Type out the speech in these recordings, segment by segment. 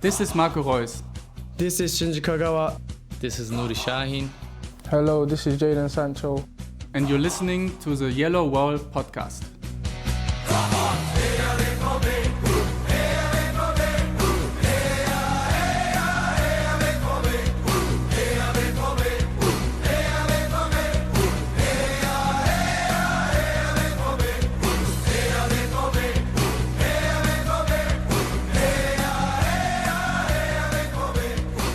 This is Marco Reus. This is Shinji Kagawa. This is Nuri Sahin. Hello, this is Jadon Sancho. And you're listening to the Yellow Wall podcast.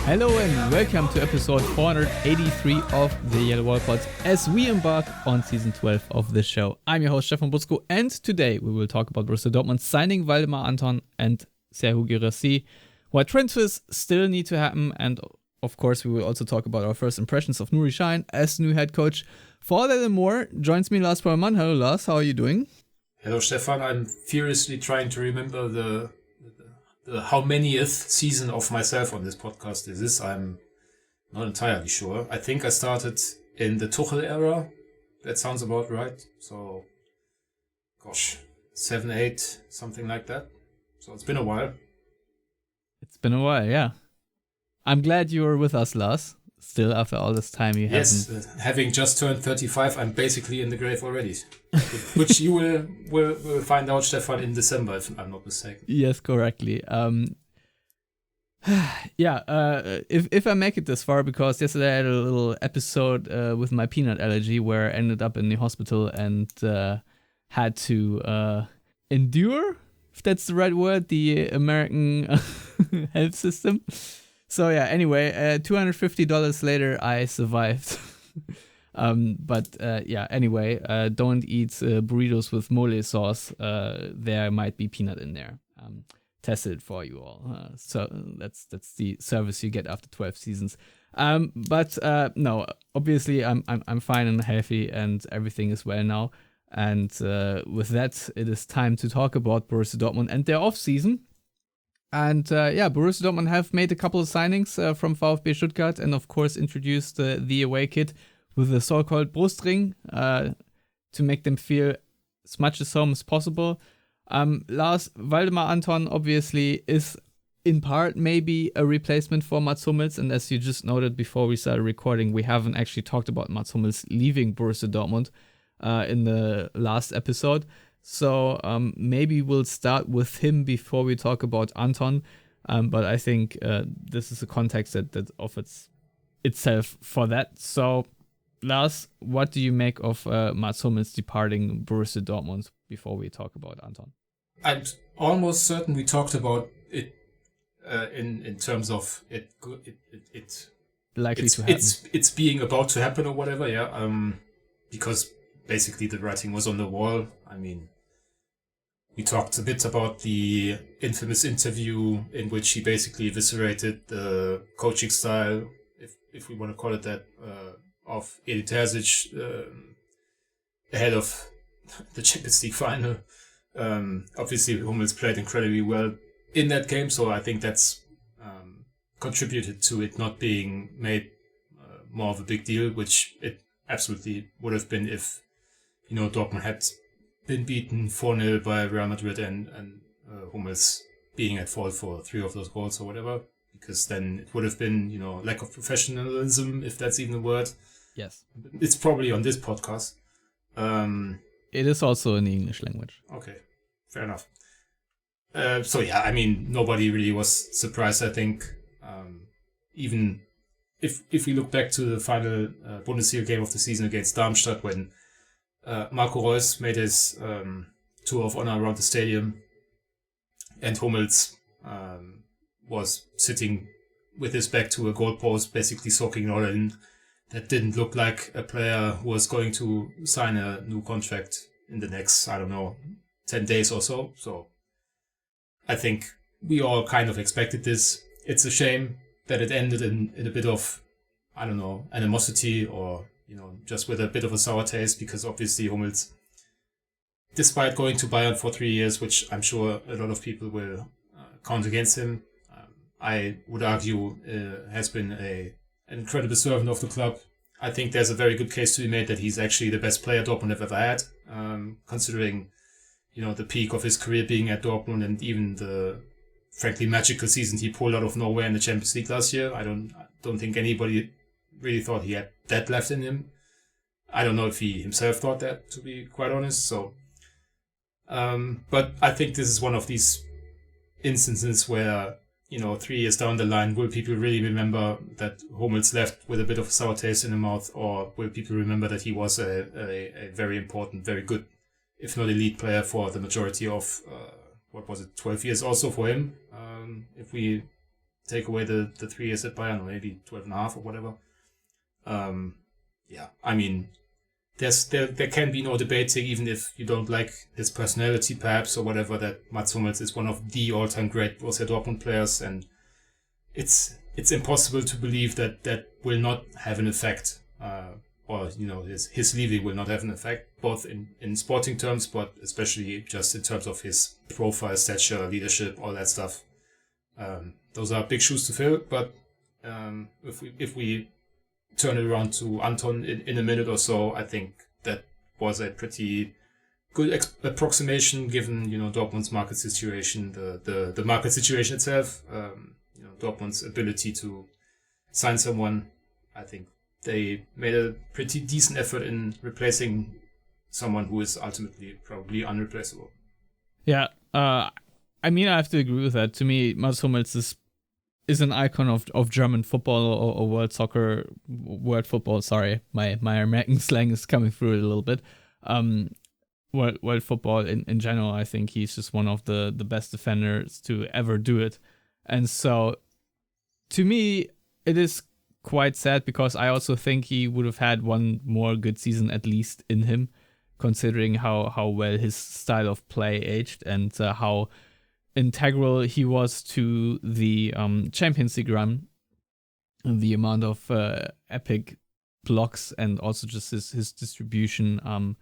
Hello and welcome to episode 483 of the Yellow Wall Pod as we embark on season 12 of the show. I'm your host Stefan Butzko, and today we will talk about Borussia Dortmund signing Waldemar, Anton and Serhou Guirassy, why transfers still need to happen, and of course we will also talk about our first impressions of Nuri Sahin as new head coach. For all that and more, joins me Lars Perlman. Hello Lars, how are you doing? Hello Stefan, I'm furiously trying to remember the how manyth season of myself on this podcast is this. I'm not entirely sure. I think I started in the Tuchel era. That sounds about right. So, 7, 8, something like that. So it's been a while. It's been a while, yeah. I'm glad you were with us, Lars. Still, after all this time, you haven't. Yes, having just turned 35, I'm basically in the grave already. Which you will find out, Stefan, in December, if I'm not mistaken. Yes, correctly. If I make it this far, because yesterday I had a little episode with my peanut allergy where I ended up in the hospital and had to endure, if that's the right word, the American health system. So yeah, anyway, $250 later, I survived. Anyway, don't eat burritos with mole sauce. There might be peanut in there. Tested it for you all. So that's the service you get after 12 seasons. No, obviously I'm fine and healthy and everything is well now. And with that, it is time to talk about Borussia Dortmund and their off season. And Borussia Dortmund have made a couple of signings from VfB Stuttgart and of course introduced the away kit with the so-called Brustring to make them feel as much as home as possible. Lars, Waldemar Anton obviously is in part maybe a replacement for Mats Hummels, and as you just noted before we started recording, we haven't actually talked about Mats Hummels leaving Borussia Dortmund in the last episode. So maybe we'll start with him before we talk about Anton. But I think this is a context that offers itself for that. So, Lars, what do you make of Mats Hummels departing Borussia Dortmund before we talk about Anton? I'm almost certain we talked about it in terms of it likely to happen. It's being about to happen or whatever, yeah. Because basically the writing was on the wall. I mean, we talked a bit about the infamous interview in which he basically eviscerated the coaching style, if we want to call it that, of Edin Terzic ahead of the Champions League final. Obviously, Hummels played incredibly well in that game, so I think that's contributed to it not being made more of a big deal, which it absolutely would have been if, Dortmund had been beaten 4-0 by Real Madrid and Hummels being at fault for 3 of those goals or whatever, because then it would have been, lack of professionalism, if that's even a word. Yes. It's probably on this podcast. It is also in the English language. Okay, fair enough. Nobody really was surprised, I think. Even if we look back to the final Bundesliga game of the season against Darmstadt, when Marco Reus made his tour of honor around the stadium, and Hummels was sitting with his back to a goalpost, basically soaking it all in. That didn't look like a player who was going to sign a new contract in the next, 10 days or so. So I think we all kind of expected this. It's a shame that it ended in a bit of, animosity or, just with a bit of a sour taste, because obviously Hummels, despite going to Bayern for 3 years, which I'm sure a lot of people will count against him, I would argue has been an incredible servant of the club. I think there's a very good case to be made that he's actually the best player Dortmund have ever had, considering, the peak of his career being at Dortmund and even the frankly magical season he pulled out of nowhere in the Champions League last year. I don't think anybody really thought he had that left in him. I don't know if he himself thought that, to be quite honest. So, but I think this is one of these instances where, 3 years down the line, will people really remember that Hummels left with a bit of a sour taste in the mouth, or will people remember that he was a very important, very good, if not elite player for the majority of, 12 years also for him? If we take away the 3 years at Bayern, or maybe 12 and a half or whatever. I mean, there can be no debating, even if you don't like his personality perhaps or whatever, that Mats Hummels is one of the all-time great Borussia Dortmund players, and it's impossible to believe that will not have an effect, or his leaving will not have an effect, both in sporting terms, but especially just in terms of his profile, stature, leadership, all that stuff. Those are big shoes to fill, but if we turn it around to Anton in a minute or so, I think that was a pretty good approximation given, Dortmund's market situation, the market situation itself, Dortmund's ability to sign someone. I think they made a pretty decent effort in replacing someone who is ultimately probably unreplaceable. Yeah, I have to agree with that. To me, Mats Hummels is an icon of German football or world football. Sorry, my American slang is coming through it a little bit. World football in general, I think he's just one of the best defenders to ever do it. And so, to me, it is quite sad because I also think he would have had one more good season at least in him, considering how well his style of play aged and how integral he was to the Champions League run, and the amount of epic blocks and also just his distribution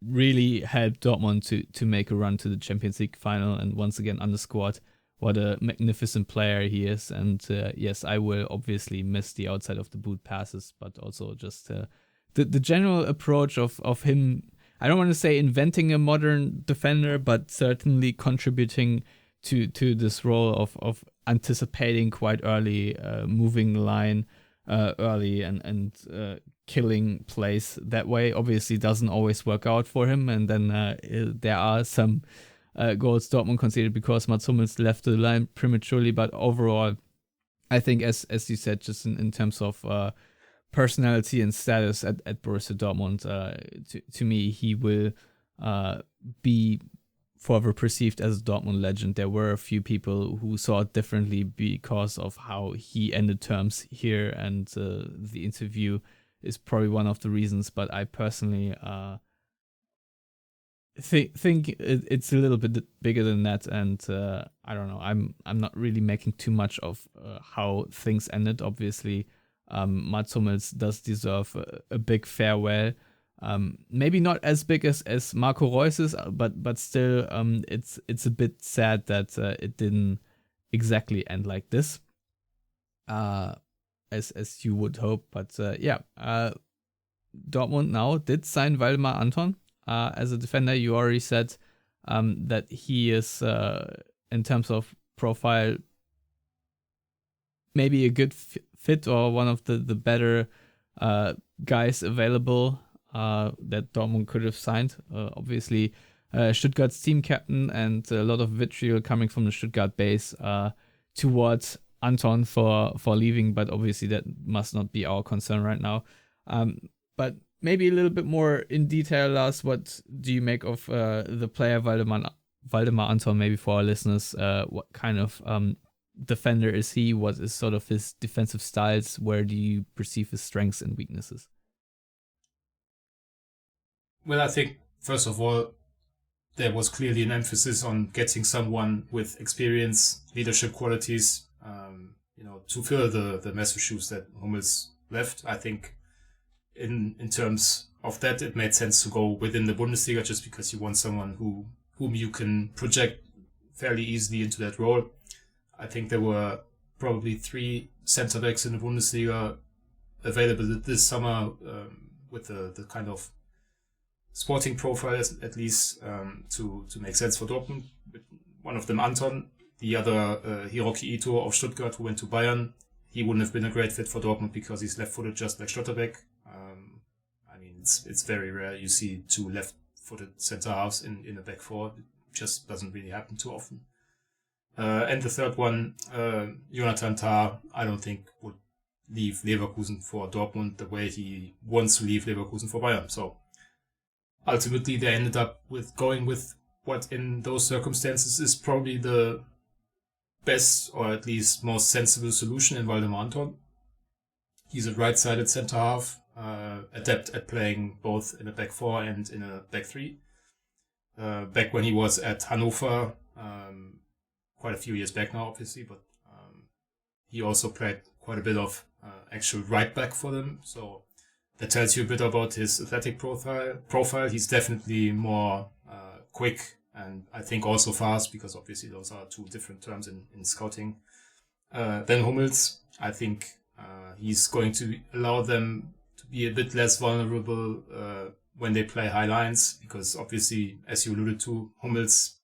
really helped Dortmund to make a run to the Champions League final, and once again underscored what a magnificent player he is. And yes, I will obviously miss the outside of the boot passes, but also just the general approach of him. I don't want to say inventing a modern defender, but certainly contributing to this role of anticipating quite early, moving the line early and killing plays that way. Obviously doesn't always work out for him, and then there are some goals Dortmund conceded because Mats Hummels left the line prematurely, but overall I think as you said, just in terms of personality and status at Borussia Dortmund, to me he will be forever perceived as a Dortmund legend. There were a few people who saw it differently because of how he ended terms here, and the interview is probably one of the reasons, but I personally think it's a little bit bigger than that, and I don't know, I'm not really making too much of how things ended. Obviously Mats Hummels does deserve a big farewell. Maybe not as big as Marco Reus's, but still, it's a bit sad that it didn't exactly end like this, as you would hope. But Dortmund now did sign Waldemar Anton as a defender. You already said that he is, in terms of profile, maybe a good fit or one of the better guys available that Dortmund could have signed. Obviously, Stuttgart's team captain, and a lot of vitriol coming from the Stuttgart base towards Anton for leaving, but obviously that must not be our concern right now. But maybe a little bit more in detail, Lars, what do you make of the player Waldemar Anton, maybe for our listeners? What kind of defender is he? What is sort of his defensive styles? Where do you perceive his strengths and weaknesses? Well, I think, first of all, there was clearly an emphasis on getting someone with experience, leadership qualities, to fill the massive shoes that Hummels left. I think in terms of that, it made sense to go within the Bundesliga, just because you want someone whom you can project fairly easily into that role. I think there were probably 3 centre backs in the Bundesliga available this summer with the kind of sporting profile, at least, to make sense for Dortmund. One of them, Anton, the other Hiroki Ito of Stuttgart, who went to Bayern, he wouldn't have been a great fit for Dortmund because he's left-footed, just like Schlotterbeck. I mean, it's very rare you see two left-footed center halves in a back four. It just doesn't really happen too often. And the third one, Jonathan Tah, I don't think would leave Leverkusen for Dortmund the way he wants to leave Leverkusen for Bayern. So ultimately, they ended up with going with what in those circumstances is probably the best or at least most sensible solution in Waldemar Anton. He's a right-sided center half, adept at playing both in a back four and in a back three. Back when he was at Hannover, quite a few years back now, obviously, but he also played quite a bit of actual right back for them. So that tells you a bit about his athletic profile. He's definitely more quick and I think also fast, because obviously those are two different terms in scouting. Then Hummels, I think he's going to allow them to be a bit less vulnerable when they play high lines, because obviously, as you alluded to, Hummels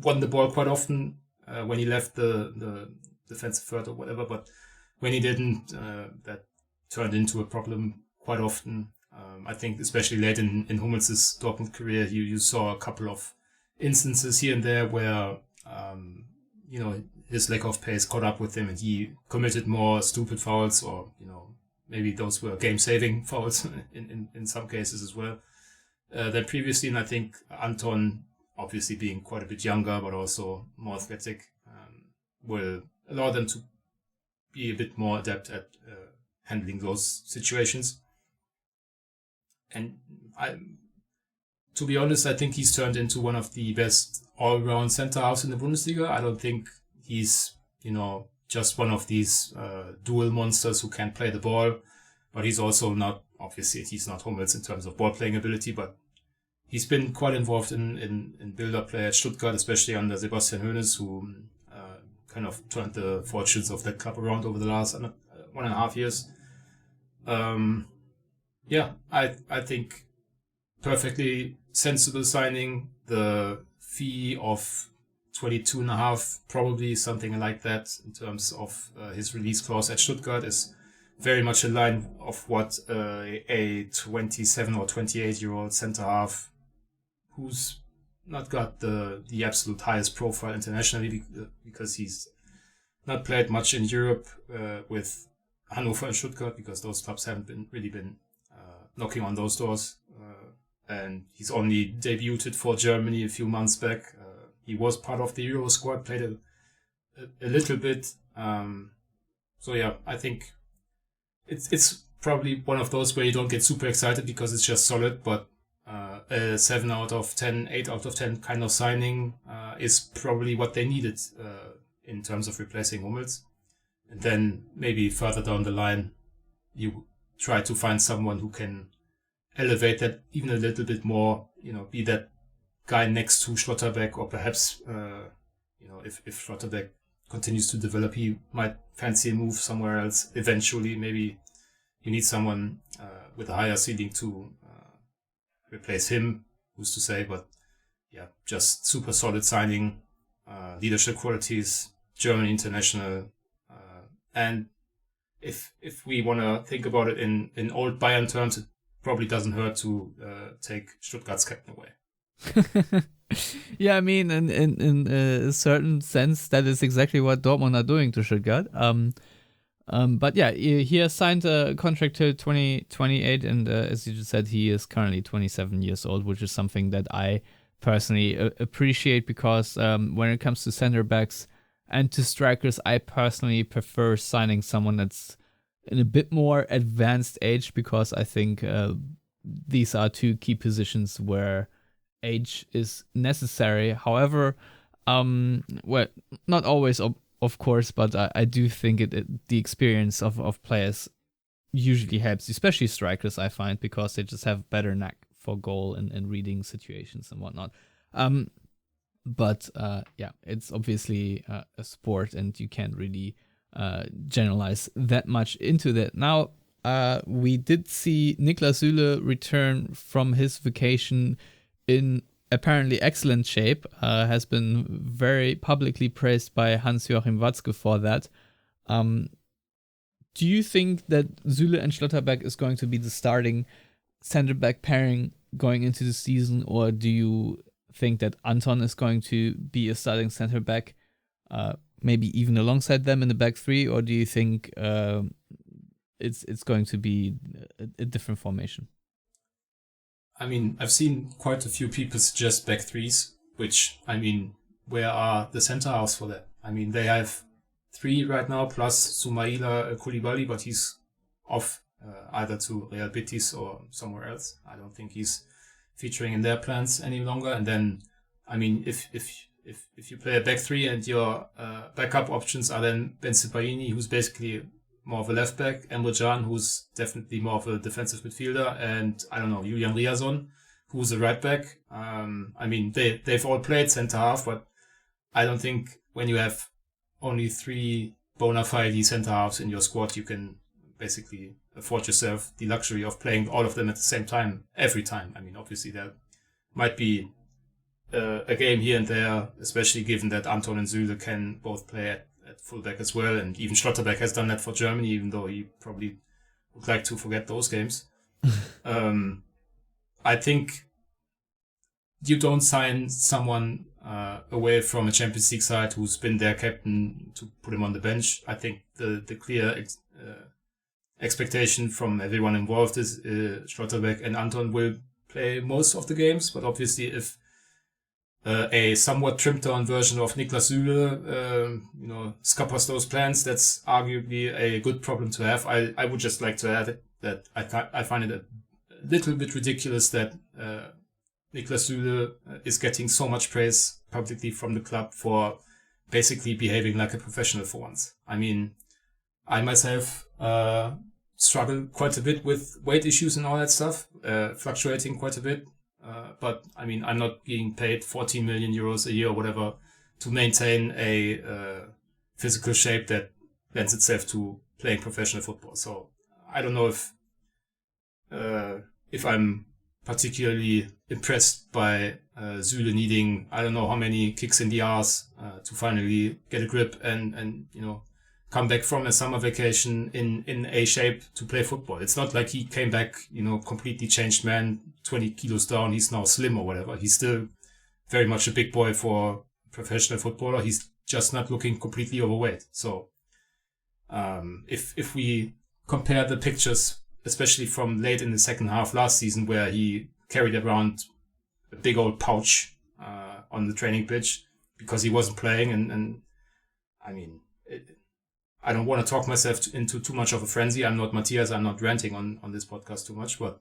won the ball quite often when he left the defensive third or whatever, but when he didn't, that turned into a problem quite often. I think especially late in Hummels' Dortmund career, you saw a couple of instances here and there where his lack of pace caught up with him and he committed more stupid fouls, or maybe those were game-saving fouls in some cases as well than previously. And I think Anton, obviously being quite a bit younger but also more athletic, will allow them to be a bit more adept at handling those situations. And to be honest, I think he's turned into one of the best all-round center halves in the Bundesliga. I don't think he's, just one of these dual monsters who can play the ball, but he's also not, obviously, he's not Hummels in terms of ball-playing ability, but he's been quite involved in build-up play at Stuttgart, especially under Sebastian Hoeneß, who kind of turned the fortunes of that club around over the last 1.5 years. I think perfectly sensible signing. The fee of 22.5, probably something like that in terms of his release clause at Stuttgart, is very much in line of what a 27 or 28-year-old center half who's not got the absolute highest profile internationally because he's not played much in Europe with Hannover and Stuttgart, because those clubs haven't really been knocking on those doors. And he's only debuted for Germany a few months back. He was part of the Euro squad, played a little bit. I think it's probably one of those where you don't get super excited because it's just solid, but a 7 out of 10, 8 out of 10 kind of signing is probably what they needed in terms of replacing Hummels. And then maybe further down the line, you try to find someone who can elevate that even a little bit more, be that guy next to Schlotterbeck, or perhaps, if Schlotterbeck continues to develop, he might fancy a move somewhere else eventually. Maybe you need someone with a higher ceiling to replace him, who's to say, but yeah, just super solid signing, leadership qualities, German international, and if we want to think about it in old Bayern terms, it probably doesn't hurt to take Stuttgart's captain away. Yeah, I mean, in a certain sense, that is exactly what Dortmund are doing to Stuttgart. But yeah, he has signed a contract till 2028, and as you just said, he is currently 27 years old, which is something that I personally appreciate, because when it comes to center backs and to strikers, I personally prefer signing someone that's in a bit more advanced age, because I think these are two key positions where age is necessary. However, not always, of course, but I do think the experience of players usually helps, especially strikers, I find, because they just have better knack for goal and reading situations and whatnot. But it's obviously a sport, and you can't really generalize that much into that. Now, we did see Niklas Süle return from his vacation in apparently excellent shape, has been very publicly praised by Hans-Joachim Watzke for that. Do you think that Süle and Schlotterbeck is going to be the starting center-back pairing going into the season, or do you think that Anton is going to be a starting center-back, maybe even alongside them in the back three, or do you think it's going to be a different formation? I mean, I've seen quite a few people suggest back threes, which, I mean, where are the center halves for that? I mean, they have 3 right now, plus Soumaïla Koulibaly, but he's off either to Real Betis or somewhere else. I don't think he's featuring in their plans any longer. And then, I mean, if you play a back 3 and your backup options are then Bensebaini, who's basically more of a left back, Emre Can, who's definitely more of a defensive midfielder, and I don't know, Julian Riazon, who's a right back. I mean, they've all played center half, but I don't think when you have only 3 bona fide center halves in your squad, you can basically afford yourself the luxury of playing all of them at the same time, every time. I mean, obviously there might be a game here and there, especially given that Anton and Süle can both play at fullback as well, and even Schlotterbeck has done that for Germany, even though he probably would like to forget those games. I think you don't sign someone away from a Champions League side who's been their captain to put him on the bench. I think the clear expectation from everyone involved is Schlotterbeck and Anton will play most of the games, but obviously if a somewhat trimmed down version of Niklas Süle, scuppers those plans, that's arguably a good problem to have. I would just like to add that I find it a little bit ridiculous that Niklas Süle is getting so much praise publicly from the club for basically behaving like a professional for once. I mean, I myself struggle quite a bit with weight issues and all that stuff, fluctuating quite a bit. But I mean, I'm not being paid 14 million euros a year or whatever to maintain a physical shape that lends itself to playing professional football. So I don't know if I'm particularly impressed by Süle needing, I don't know how many kicks in the arse to finally get a grip and come back from a summer vacation in a shape to play football. It's not like he came back, completely changed man, 20 kilos down, he's now slim or whatever. He's still very much a big boy for a professional footballer. He's just not looking completely overweight. So if we compare the pictures, especially from late in the second half last season, where he carried around a big old pouch on the training pitch because he wasn't playing, and I mean, I don't want to talk myself into too much of a frenzy. I'm not Matthias. I'm not ranting on this podcast too much, but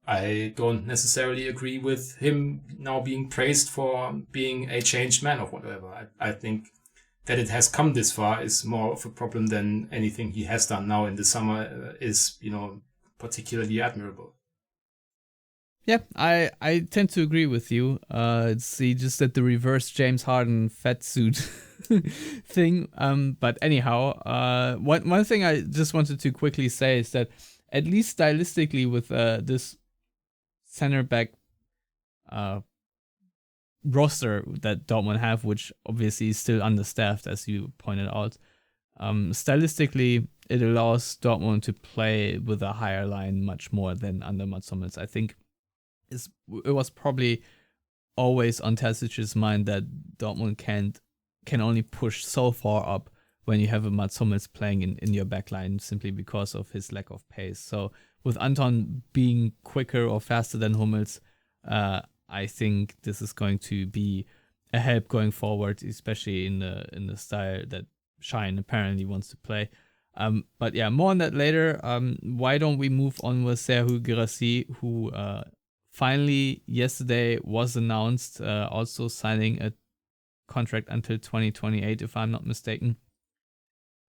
I don't necessarily agree with him now being praised for being a changed man or whatever. I think that it has come this far is more of a problem than anything he has done now in the summer is, particularly admirable. Yeah, I tend to agree with you. It's just that the reverse James Harden fat suit thing. But anyhow, one thing I just wanted to quickly say is that at least stylistically with this center back roster that Dortmund have, which obviously is still understaffed, as you pointed out, stylistically it allows Dortmund to play with a higher line much more than under Mats Hummels. I think it was probably always on Terzic's mind that Dortmund can only push so far up when you have a Mats Hummels playing in your backline simply because of his lack of pace. So with Anton being quicker or faster than Hummels, I think this is going to be a help going forward, especially in the style that Shine apparently wants to play. But yeah, more on that later. Why don't we move on with Serhou Guirassy, who finally yesterday was announced, also signing a contract until 2028, if I'm not mistaken.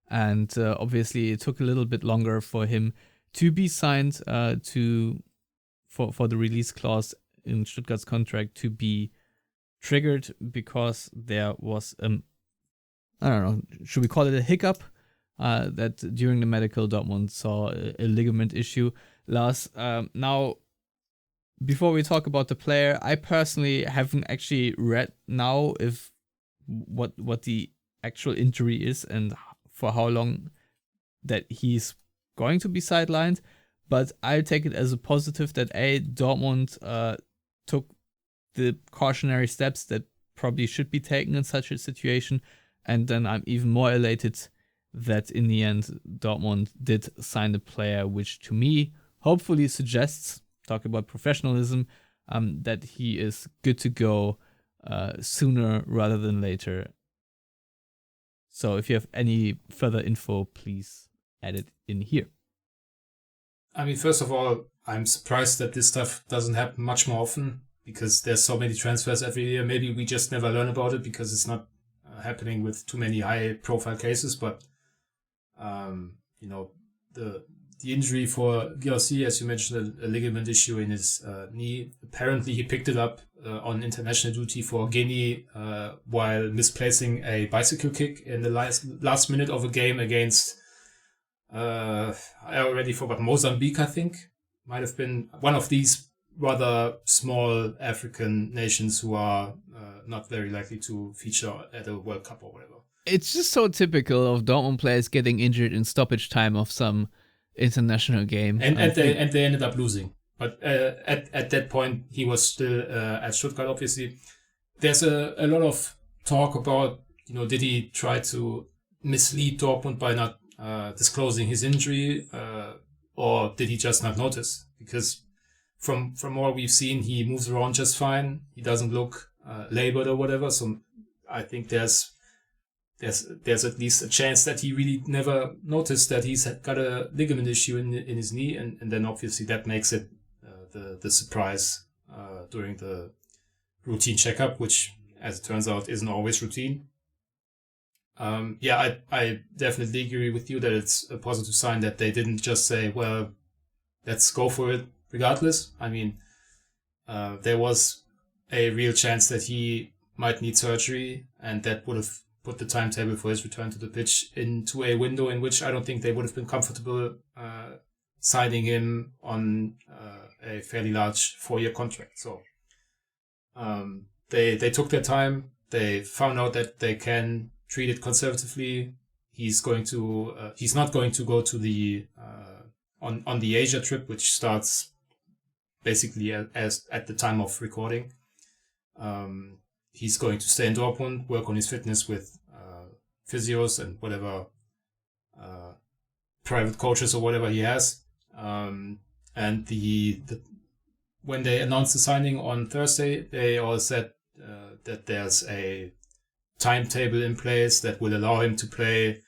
And obviously it took a little bit longer for him to be signed for the release clause in Stuttgart's contract to be triggered, because there was I don't know, should we call it a hiccup? That during the medical Dortmund saw a ligament issue. Lars, now before we talk about the player, I personally haven't actually read now if what the actual injury is and for how long that he's going to be sidelined. But I take it as a positive that Dortmund took the cautionary steps that probably should be taken in such a situation, and then I'm even more elated that in the end Dortmund did sign the player, which to me hopefully suggests, talk about professionalism, that he is good to go sooner rather than later. So if you have any further info, please add it in here. I mean, first of all, I'm surprised that this stuff doesn't happen much more often, because there's so many transfers every year. Maybe we just never learn about it because it's not happening with too many high-profile cases. But the injury for Guirassy, as you mentioned, a ligament issue in his knee. Apparently, he picked it up on international duty for Guinea while misplacing a bicycle kick in the last minute of a game against, I already forgot, Mozambique, I think. Might have been one of these rather small African nations who are not very likely to feature at a World Cup or whatever. It's just so typical of Dortmund players getting injured in stoppage time of some international game. And they ended up losing. But at that point, he was still at Stuttgart, obviously. There's a lot of talk about, did he try to mislead Dortmund by not disclosing his injury, or did he just not notice? Because from what we've seen, he moves around just fine. He doesn't look labored or whatever. So I think there's at least a chance that he really never noticed that he's got a ligament issue in his knee, and then obviously that makes it the surprise during the routine checkup, which, as it turns out, isn't always routine. I definitely agree with you that it's a positive sign that they didn't just say, well, let's go for it regardless. I mean, there was a real chance that he might need surgery, and that would have put the timetable for his return to the pitch into a window in which I don't think they would have been comfortable signing him on a fairly large 4-year contract. So they took their time. They found out that they can treat it conservatively. He's not going to go to the on the Asia trip, which starts basically as at the time of recording. He's going to stay in Dortmund, work on his fitness with physios and whatever private coaches or whatever he has. And when they announced the signing on Thursday, they all said that there's a timetable in place that will allow him to play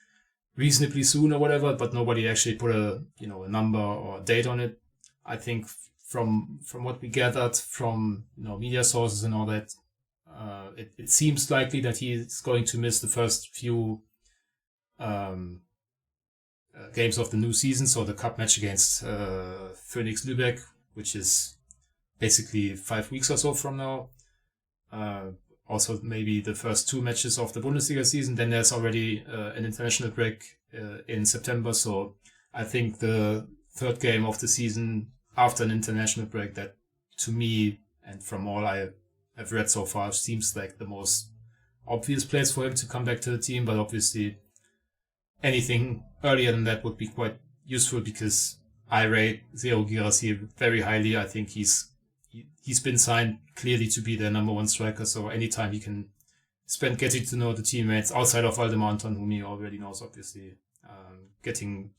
reasonably soon or whatever, but nobody actually put a number or date on it. I think from what we gathered from media sources and all that, it seems likely that he's going to miss the first few games of the new season. So the cup match against Phoenix Lübeck, which is basically 5 weeks or so from now. Also maybe the first 2 matches of the Bundesliga season. Then there's already an international break in September. So I think the third game of the season after an international break, that to me and from all I have read so far, seems like the most obvious place for him to come back to the team. But obviously anything earlier than that would be quite useful, because I rate Serhou Guirassy very highly. I think he's been signed clearly to be their number 1 striker. So anytime he can spend getting to know the teammates outside of Waldemar, Anton, whom he already knows, obviously, getting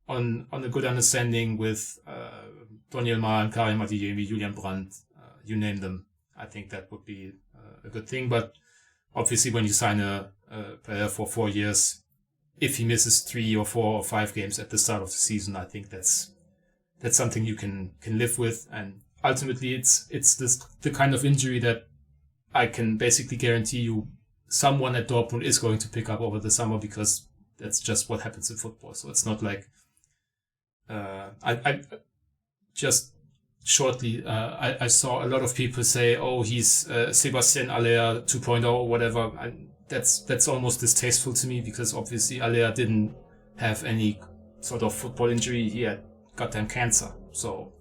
on a good understanding with Daniel Mahler and Karim Adeyemi, Julian Brandt, you name them, I think that would be a good thing. But obviously when you sign a player for 4 years, if he misses 3 or 4 or 5 games at the start of the season, I think that's something you can live with. And ultimately it's the kind of injury that I can basically guarantee you someone at Dortmund is going to pick up over the summer, because that's just what happens in football. So it's not like I just shortly I saw a lot of people say, oh, he's Sebastian Aller 2.0 or whatever. That's almost distasteful to me, because obviously Aller didn't have any sort of football injury. He had goddamn cancer. So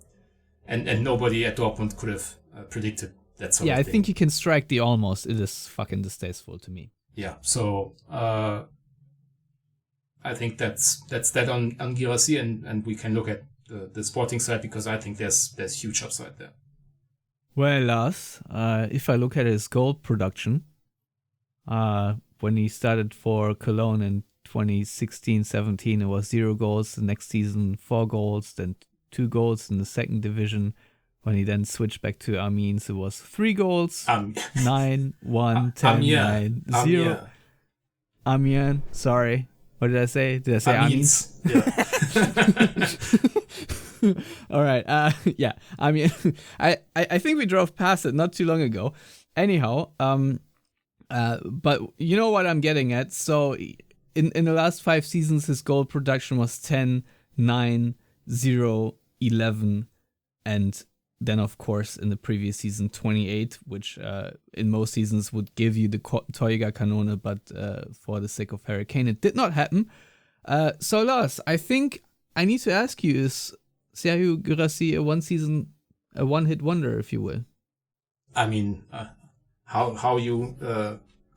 and nobody at Dortmund could have predicted that sort of thing. I think you can strike the almost. It is fucking distasteful to me. Yeah, so I think that's that on Guirassy, and we can look at the sporting side, because I think there's huge upside there. Well, Lars, if I look at his goal production, when he started for Cologne in 2016-17, it was 0 goals. The next season, 4 goals, then 2 goals in the second division. When he then switched back to Amiens, it was 3 gols, 9, 1, 10, 9, 0. Amiens, sorry. What did I say? Did I say Amiens? Yeah. All right. Yeah. I mean, I think we drove past it not too long ago. Anyhow, but you know what I'm getting at. So in the last 5 seasons, his goal production was 10, 9, 0, 11, and then of course in the previous season 28, which in most seasons would give you the Torjägerkanone, but for the sake of Harry Kane, it did not happen. So Lars, I think I need to ask you, is Serhou Guirassy a one-hit wonder, if you will? I mean, how you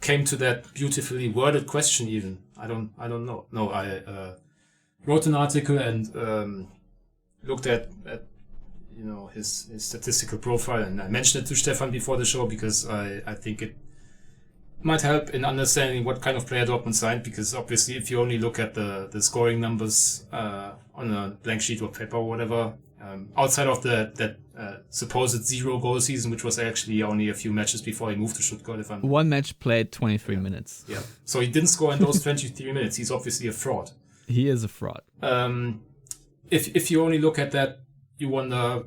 came to that beautifully worded question, even I don't know. No, I wrote an article and looked at his statistical profile, and I mentioned it to Stefan before the show because I think it might help in understanding what kind of player Dortmund signed, because obviously if you only look at the scoring numbers on a blank sheet of paper or whatever, outside of that supposed 0 goal season, which was actually only a few matches before he moved to Stuttgart. One match played 23 minutes. Yeah, so he didn't score in those 23 minutes. He's obviously a fraud. He is a fraud. If you only look at that, you wonder,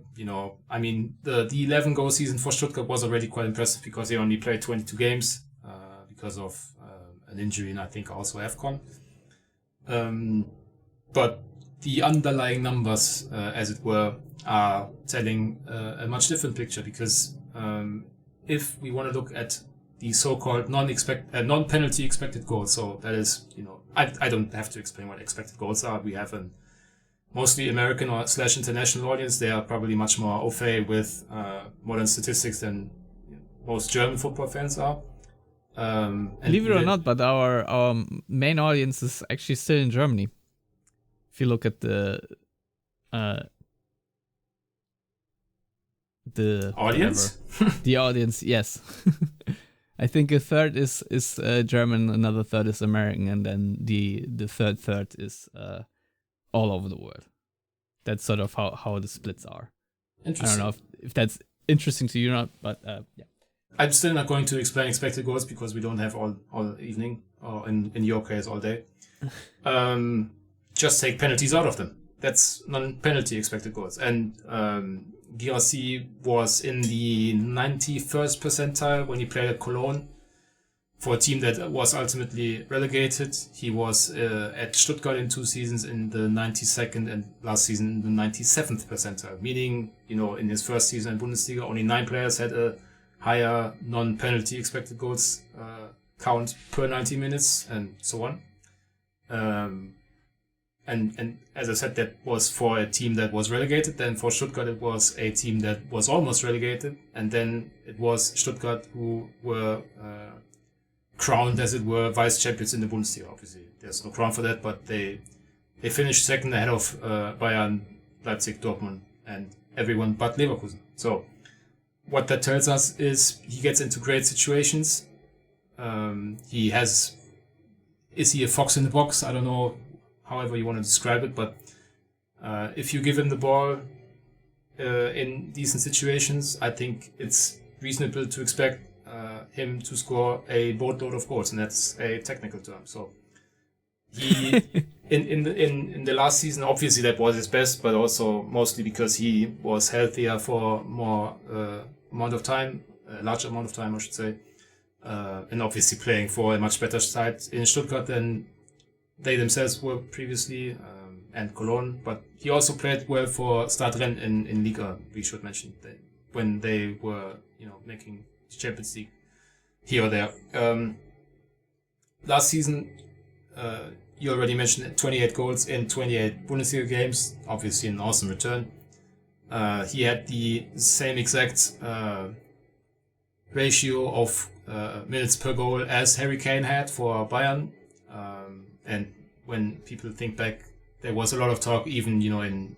I mean, the 11 goal season for Stuttgart was already quite impressive because he only played 22 games because of an injury, and I think also AFCON. But the underlying numbers, as it were, are telling a much different picture, because if we want to look at the so-called non-penalty expected goals, so that is, I don't have to explain what expected goals are. We have an mostly American or / international audience. They are probably much more au fait with modern statistics than most German football fans are. Believe it or not, but our main audience is actually still in Germany. If you look at the audience, the audience, yes. I think a third is German, another third is American, and then the third is all over the world. That's sort of how the splits are. Interesting. I don't know if that's interesting to you or not, but yeah. I'm still not going to explain expected goals because we don't have all evening, or in your case all day. Just take penalties out of them. That's non-penalty expected goals. And Guirassy was in the 91st percentile when he played at Cologne for a team that was ultimately relegated. He was at Stuttgart in 2 seasons in the 92nd and last season in the 97th percentile, meaning, in his first season in Bundesliga, only 9 players had a higher non-penalty expected goals count per 90 minutes and so on. And as I said, that was for a team that was relegated. Then for Stuttgart, it was a team that was almost relegated. And then it was Stuttgart who were crowned, as it were, vice champions in the Bundesliga. Obviously, there's no crown for that, but they finished second ahead of Bayern, Leipzig, Dortmund, and everyone but Leverkusen. So what that tells us is he gets into great situations. Is he a fox in the box? I don't know, however you want to describe it, but if you give him the ball in decent situations, I think it's reasonable to expect him to score a boatload of goals, and that's a technical term. So he in the last season, obviously that was his best, but also mostly because he was healthier for more amount of time, a larger amount of time, I should say, and obviously playing for a much better side in Stuttgart than they themselves were previously, and Cologne. But he also played well for Stade Rennes in Liga, we should mention, when they were making Champions League here or there. Last season, you already mentioned 28 goals in 28 Bundesliga games, obviously an awesome return. He had the same exact ratio of minutes per goal as Harry Kane had for Bayern. And when people think back, there was a lot of talk, even in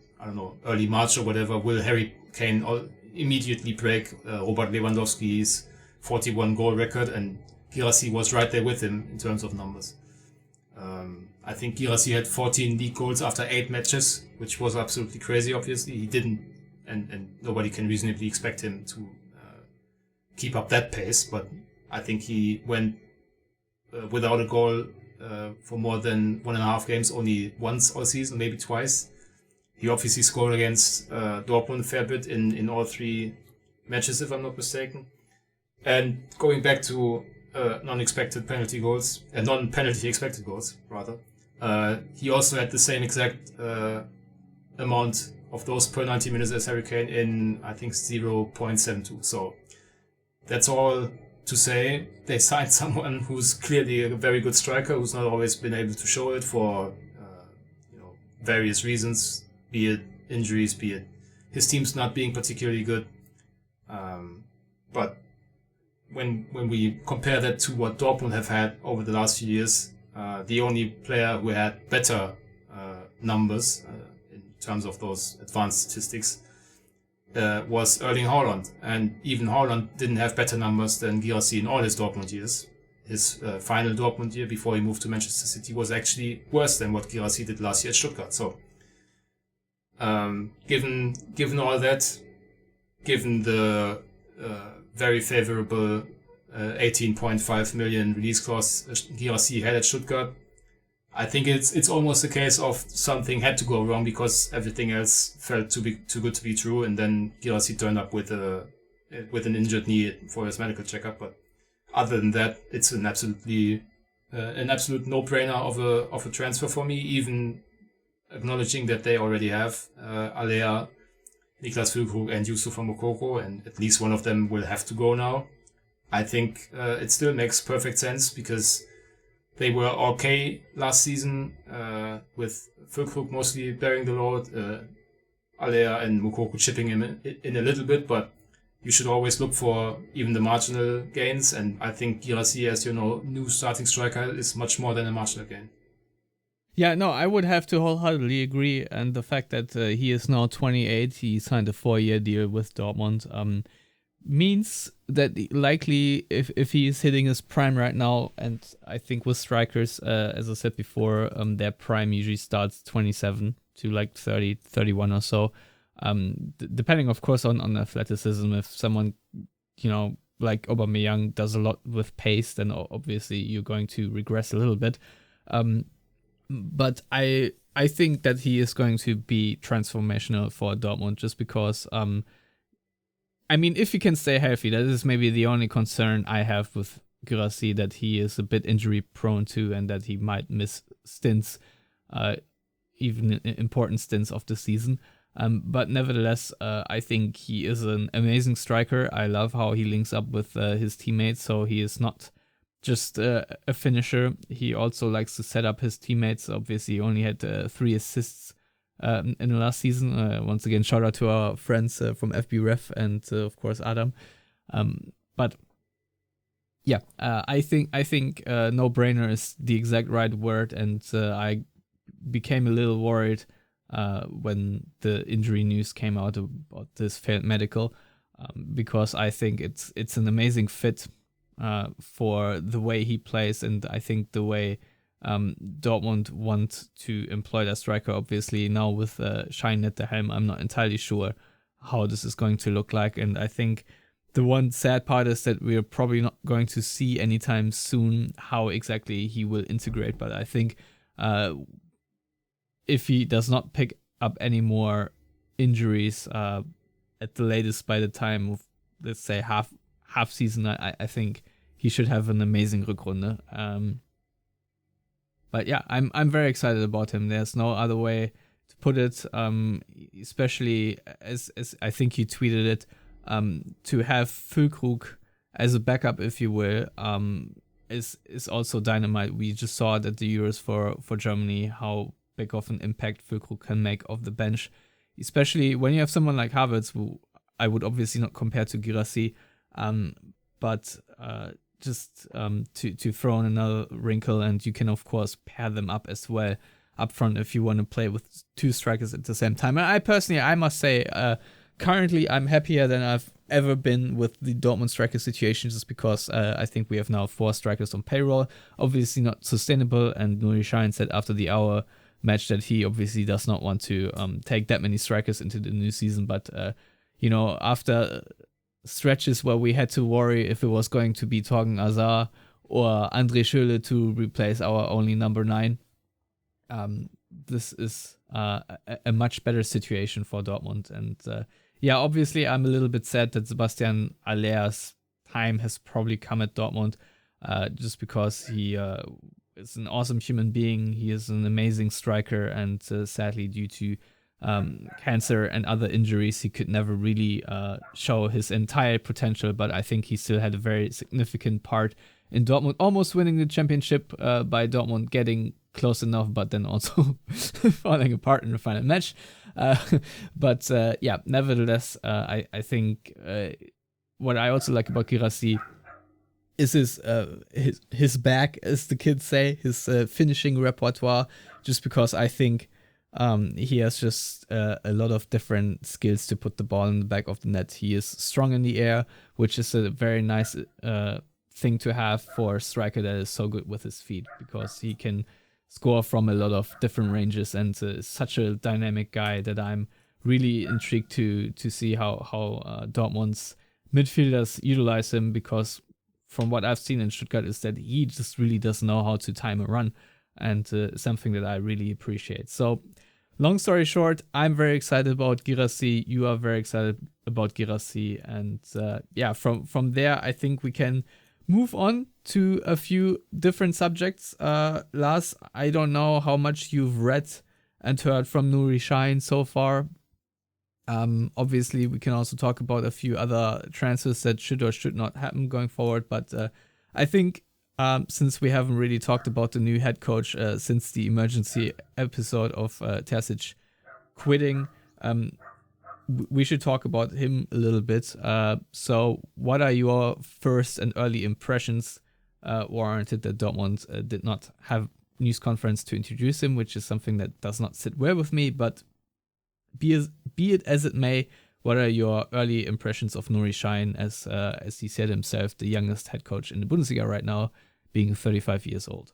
early March or whatever, will Harry Kane immediately break Robert Lewandowski's 41 goal record, and Guirassy was right there with him in terms of numbers. I think Guirassy had 14 league goals after 8 matches, which was absolutely crazy. Obviously, he didn't, and nobody can reasonably expect him to keep up that pace. But I think he went without a goal for more than 1.5 games only once all season, maybe twice. He obviously scored against Dortmund a fair bit in all 3 matches, if I'm not mistaken. And going back to non-penalty expected goals, rather. He also had the same exact amount of those per 90 minutes as Harry Kane in, I think, 0.72. So that's all to say. They signed someone who's clearly a very good striker, who's not always been able to show it for various reasons, be it injuries, be it his team's not being particularly good. But when we compare that to what Dortmund have had over the last few years, the only player who had better numbers in terms of those advanced statistics was Erling Haaland. And even Haaland didn't have better numbers than Guirassy in all his Dortmund years. His final Dortmund year before he moved to Manchester City was actually worse than what Guirassy did last year at Stuttgart. So given all that, given the very favorable 18.5 million release clause Guirassy had at Stuttgart, I think it's almost a case of something had to go wrong because everything else felt too good to be true, and then Guirassy turned up with an injured knee for his medical checkup. But other than that, it's an absolute no-brainer of a transfer for me, even acknowledging that they already have Alea, Niklas Füllkrug and Yusufa Moukoko, and at least one of them will have to go now. I think it still makes perfect sense because they were okay last season with Füllkrug mostly bearing the load, Alea and Moukoko chipping him in a little bit, but you should always look for even the marginal gains, and I think Guirassy, as new starting striker, is much more than a marginal gain. Yeah, no, I would have to wholeheartedly agree. And the fact that he is now 28, he signed a 4-year deal with Dortmund, means that likely if he is hitting his prime right now, and I think with strikers, as I said before, their prime usually starts 27 to like 30, 31 or so. Depending, of course, on athleticism. If someone, like Aubameyang does a lot with pace, then obviously you're going to regress a little bit. But I think that he is going to be transformational for Dortmund just because, if he can stay healthy, that is maybe the only concern I have with Guirassy, that he is a bit injury prone too, and that he might miss stints, even important stints of the season. But nevertheless, I think he is an amazing striker. I love how he links up with his teammates, so he is not just a finisher. He also likes to set up his teammates. Obviously, he only had 3 assists in the last season. Once again, shout out to our friends from FB Ref and of course Adam. But yeah, I think no-brainer is the exact right word, and I became a little worried when the injury news came out about this failed medical, because I think it's an amazing fit for the way he plays, and I think the way Dortmund want to employ their striker. Obviously now with Sahin at the helm, I'm not entirely sure how this is going to look like, and I think the one sad part is that we're probably not going to see anytime soon how exactly he will integrate. But I think if he does not pick up any more injuries at the latest by the time of, let's say, half season, I think he should have an amazing Rückrunde. But yeah, I'm very excited about him. There's no other way to put it, especially as I think you tweeted it, to have Füllkrug as a backup, if you will, is also dynamite. We just saw it at the Euros for Germany, how big of an impact Füllkrug can make off the bench. especially when you have someone like Havertz, who I would obviously not compare to Guirassy, but just to throw in another wrinkle, and you can of course pair them up as well up front if you want to play with two strikers at the same time. And I must say, currently I'm happier than I've ever been with the Dortmund striker situation, just because I think we have now 4 strikers on payroll. Obviously not sustainable, and Nuri Sahin said after the hour match that he obviously does not want to take that many strikers into the new season. But after stretches where we had to worry if it was going to be Torgan Hazard or Andre Schürrle to replace our only number 9, this is a much better situation for Dortmund. And obviously I'm a little bit sad that Sebastian Aller's time has probably come at Dortmund, just because he is an awesome human being. He is an amazing striker, and sadly due to cancer and other injuries, he could never really show his entire potential. But I think he still had a very significant part in Dortmund, almost winning the championship by Dortmund getting close enough, but then also falling apart in the final match. But nevertheless, I think what I also like about Guirassy is his back, as the kids say, his finishing repertoire, just because I think he has just a lot of different skills to put the ball in the back of the net. He is strong in the air, which is a very nice thing to have for a striker that is so good with his feet, because he can score from a lot of different ranges, and such a dynamic guy that I'm really intrigued to see how Dortmund's midfielders utilize him, because from what I've seen in Stuttgart is that he just really does know how to time a run, and something that I really appreciate. So long story short, I'm very excited about Guirassy. You are very excited about Guirassy, and from there I think we can move on to a few different subjects. Lars, I don't know how much you've read and heard from Nuri Sahin so far. Obviously, we can also talk about a few other transfers that should or should not happen going forward. But I think since we haven't really talked about the new head coach since the emergency episode of Terzic quitting, we should talk about him a little bit. So what are your first and early impressions, warranted that Dortmund did not have news conference to introduce him, which is something that does not sit well with me, but be it as it may, what are your early impressions of Nuri Sahin, as he said himself, the youngest head coach in the Bundesliga right now, being 35 years old?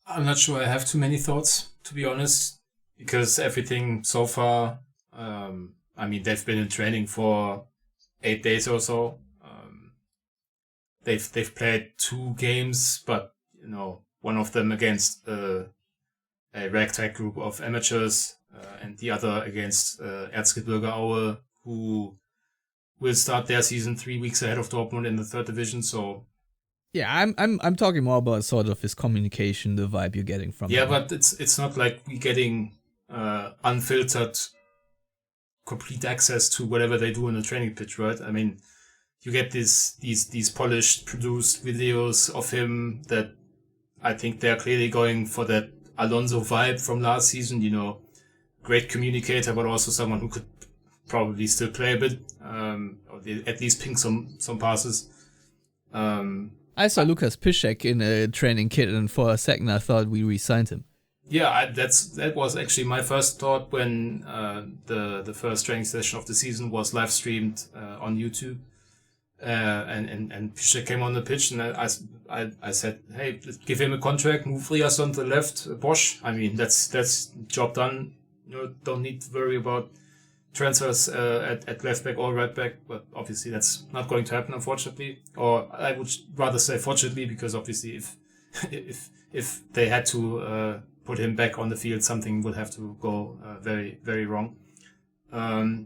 I'm not sure I have too many thoughts, to be honest, because everything so far, they've been in training for 8 days or so. They've played 2 games, but one of them against a ragtag group of amateurs, and the other against Erzgebirge Aue, who will start their season 3 weeks ahead of Dortmund in the 3rd division. So yeah, I'm talking more about sort of his communication, the vibe you're getting from him. Yeah, but it's not like we're getting unfiltered, complete access to whatever they do on the training pitch, right? I mean, you get these polished, produced videos of him that I think they're clearly going for that Alonso vibe from last season. Great communicator, but also someone who could probably still play a bit, or at least ping some passes. I saw Lukas Piszczek in a training kit, and for a second I thought we re-signed him. Yeah, that was actually my first thought when the first training session of the season was live streamed on YouTube, and Piszczek came on the pitch, and I said, hey, give him a contract, move Rias on the left, Bosch. I mean, that's job done. Don't need to worry about transfers at left back or right back, but obviously that's not going to happen, unfortunately. Or I would rather say fortunately, because obviously if they had to put him back on the field, something would have to go very, very wrong. I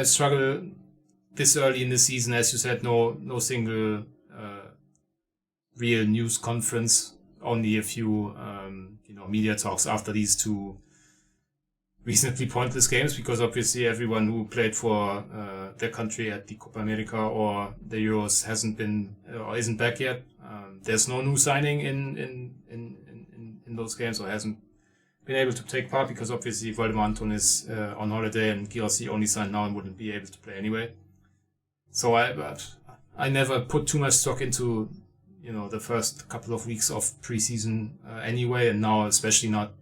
struggle this early in the season, as you said. No single real news conference, only a few media talks after these 2 reasonably pointless games, because obviously everyone who played for their country at the Copa America or the Euros hasn't been or isn't back yet. There's no new signing in those games, or hasn't been able to take part because obviously Waldemar Anton is on holiday and Guirassy only signed now and wouldn't be able to play anyway. So I never put too much stock into, the first couple of weeks of preseason anyway, and now especially not.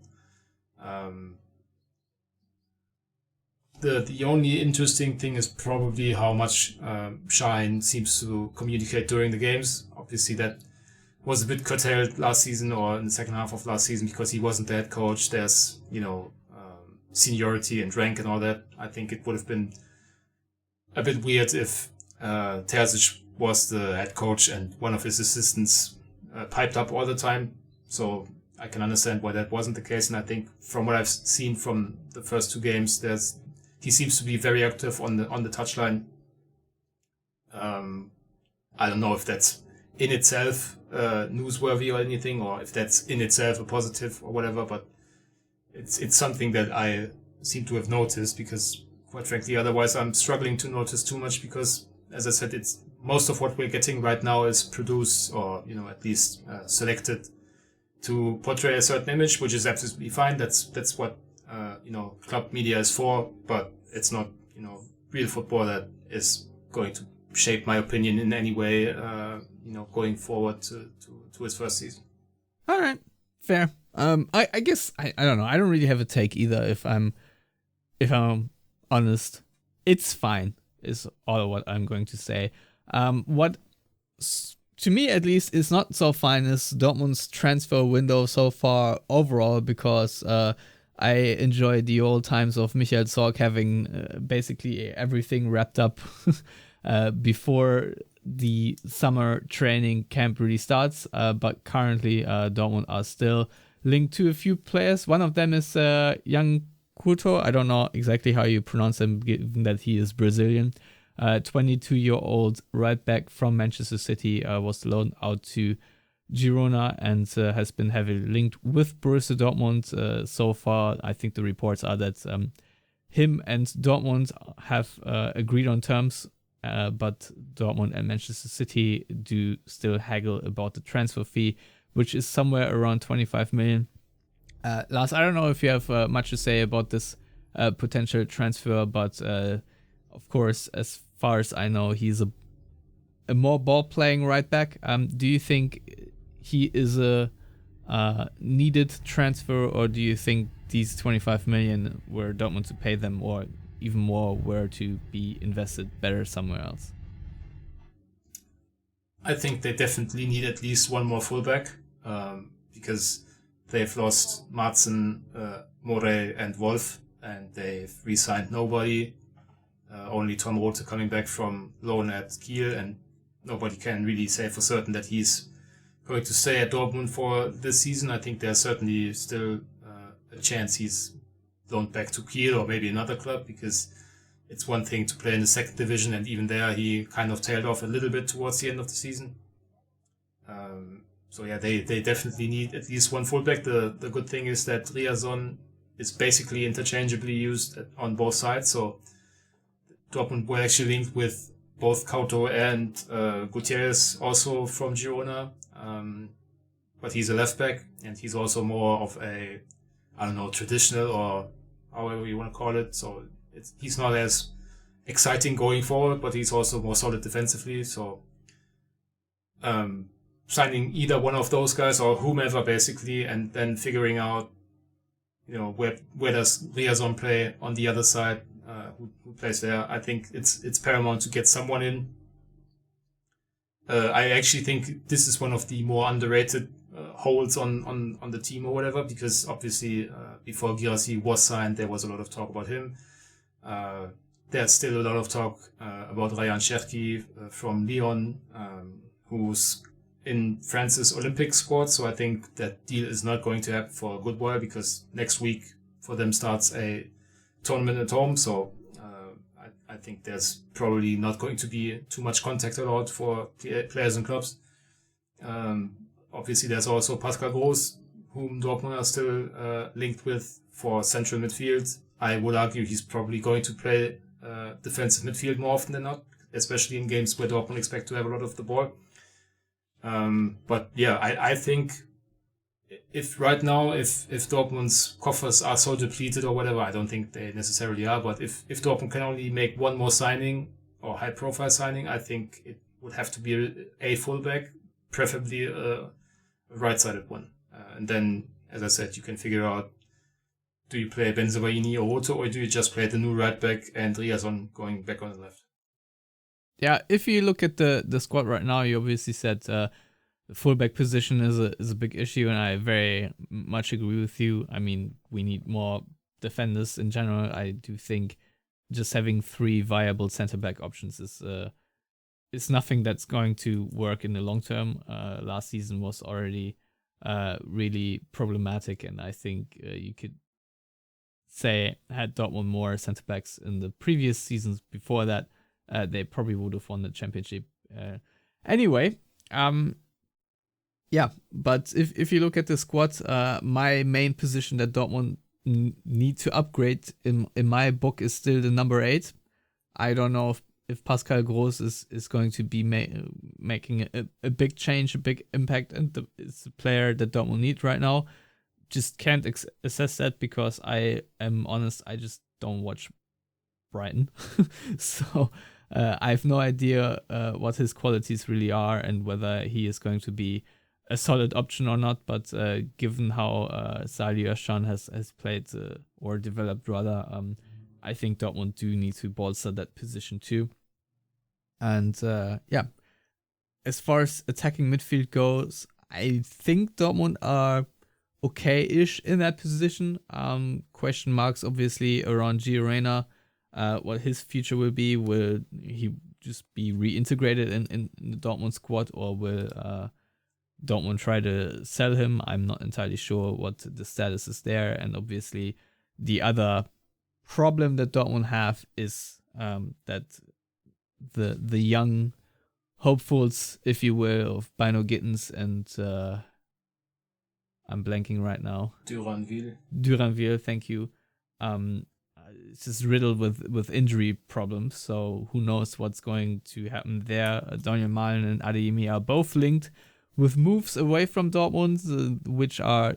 The only interesting thing is probably how much Sahin seems to communicate during the games. Obviously that was a bit curtailed last season or in the second half of last season because he wasn't the head coach. There's, seniority and rank and all that. I think it would have been a bit weird if Terzic was the head coach and one of his assistants piped up all the time. So I can understand why that wasn't the case. And I think from what I've seen from the first two games, he seems to be very active on the touchline. I don't know if that's in itself newsworthy or anything, or if that's in itself a positive or whatever, but it's something that I seem to have noticed because, quite frankly, otherwise I'm struggling to notice too much because, as I said, it's most of what we're getting right now is produced or, at least selected to portray a certain image, which is absolutely fine. That's what, club media is for, but it's not, real football that is going to shape my opinion in any way, going forward to his first season. All right, fair. I guess I don't know. I don't really have a take either. If I'm honest, it's fine. Is all what I'm going to say. What to me at least is not so fine is Dortmund's transfer window so far overall because I enjoy the old times of Michael Zorc having basically everything wrapped up before the summer training camp really starts. But currently, Dortmund are still linked to a few players. One of them is young Couto. I don't know exactly how you pronounce him, given that he is Brazilian. 22-year-old right back from Manchester City was loaned out to Girona and has been heavily linked with Borussia Dortmund so far. I think the reports are that him and Dortmund have agreed on terms, but Dortmund and Manchester City do still haggle about the transfer fee, which is somewhere around 25 million. Lars, I don't know if you have much to say about this potential transfer, but of course, as far as I know, he's a more ball-playing right back. Do you think he is a needed transfer, or do you think these 25 million were Dortmund to pay them, or even more were to be invested better somewhere else? I think they definitely need at least one more fullback because they've lost Madsen, Morey and Wolf, and they've re-signed nobody. Only Tom Rothe coming back from loan at Kiel, and nobody can really say for certain that he's going to stay at Dortmund for this season. I think there's certainly still a chance he's loaned back to Kiel or maybe another club, because it's one thing to play in the second division, and even there he kind of tailed off a little bit towards the end of the season. So yeah, they definitely need at least one fullback. The good thing is that Riazon is basically interchangeably used on both sides, so Dortmund were actually linked with both Couto and Gutierrez, also from Girona. But he's a left back, and he's also more of a, traditional or however you want to call it. So he's not as exciting going forward, but he's also more solid defensively. So signing either one of those guys or whomever basically, and then figuring out, where does Riazon play on the other side, who plays there. I think it's paramount to get someone in. I actually think this is one of the more underrated holes on the team or whatever, because obviously before Guirassy was signed, there was a lot of talk about him. There's still a lot of talk about Ryan Cherki from Lyon, who's in France's Olympic squad. So I think that deal is not going to happen for a good while, because next week for them starts a tournament at home. So I think there's probably not going to be too much contact allowed for players and clubs. Obviously, there's also Pascal Groß, whom Dortmund are still linked with for central midfield. I would argue he's probably going to play defensive midfield more often than not, especially in games where Dortmund expect to have a lot of the ball. But yeah, I think if right now, if Dortmund's coffers are so depleted or whatever, I don't think they necessarily are, but if Dortmund can only make one more signing or high profile signing, I think it would have to be a fullback, preferably a right-sided one. And then, as I said, you can figure out, do you play Benzebaini or Otto, or do you just play the new right back and Riazon going back on the left? Yeah, if you look at the squad right now, you obviously said the fullback position is a big issue, and I very much agree with you. I mean, we need more defenders in general. I do think just having 3 viable center back options is nothing that's going to work in the long term. Last season was already really problematic, and I think you could say had Dortmund more center backs in the previous seasons before that, they probably would have won the championship. Anyway, yeah, but if you look at the squad, my main position that Dortmund need to upgrade in my book is still the number 8. I don't know if Pascal Groß is going to be making a big change, a big impact, and it's a player that Dortmund need right now. Just can't assess that because I am honest, I just don't watch Brighton. So I have no idea what his qualities really are and whether he is going to be a solid option or not. But given how Salih Özcan has played or developed rather, I think Dortmund do need to bolster that position too. And yeah, as far as attacking midfield goes, I think Dortmund are okay-ish in that position. Question marks obviously around Gio Reyna, what his future will be. Will he just be reintegrated in the Dortmund squad, or will Dortmund try to sell him? I'm not entirely sure what the status is there. And obviously the other problem that Dortmund have is that the young hopefuls, if you will, of Bino Gittens and I'm blanking right now. Duranville, thank you. It's just riddled with injury problems, so who knows what's going to happen there. Daniel Malen and Adeyemi are both linked with moves away from Dortmund, which are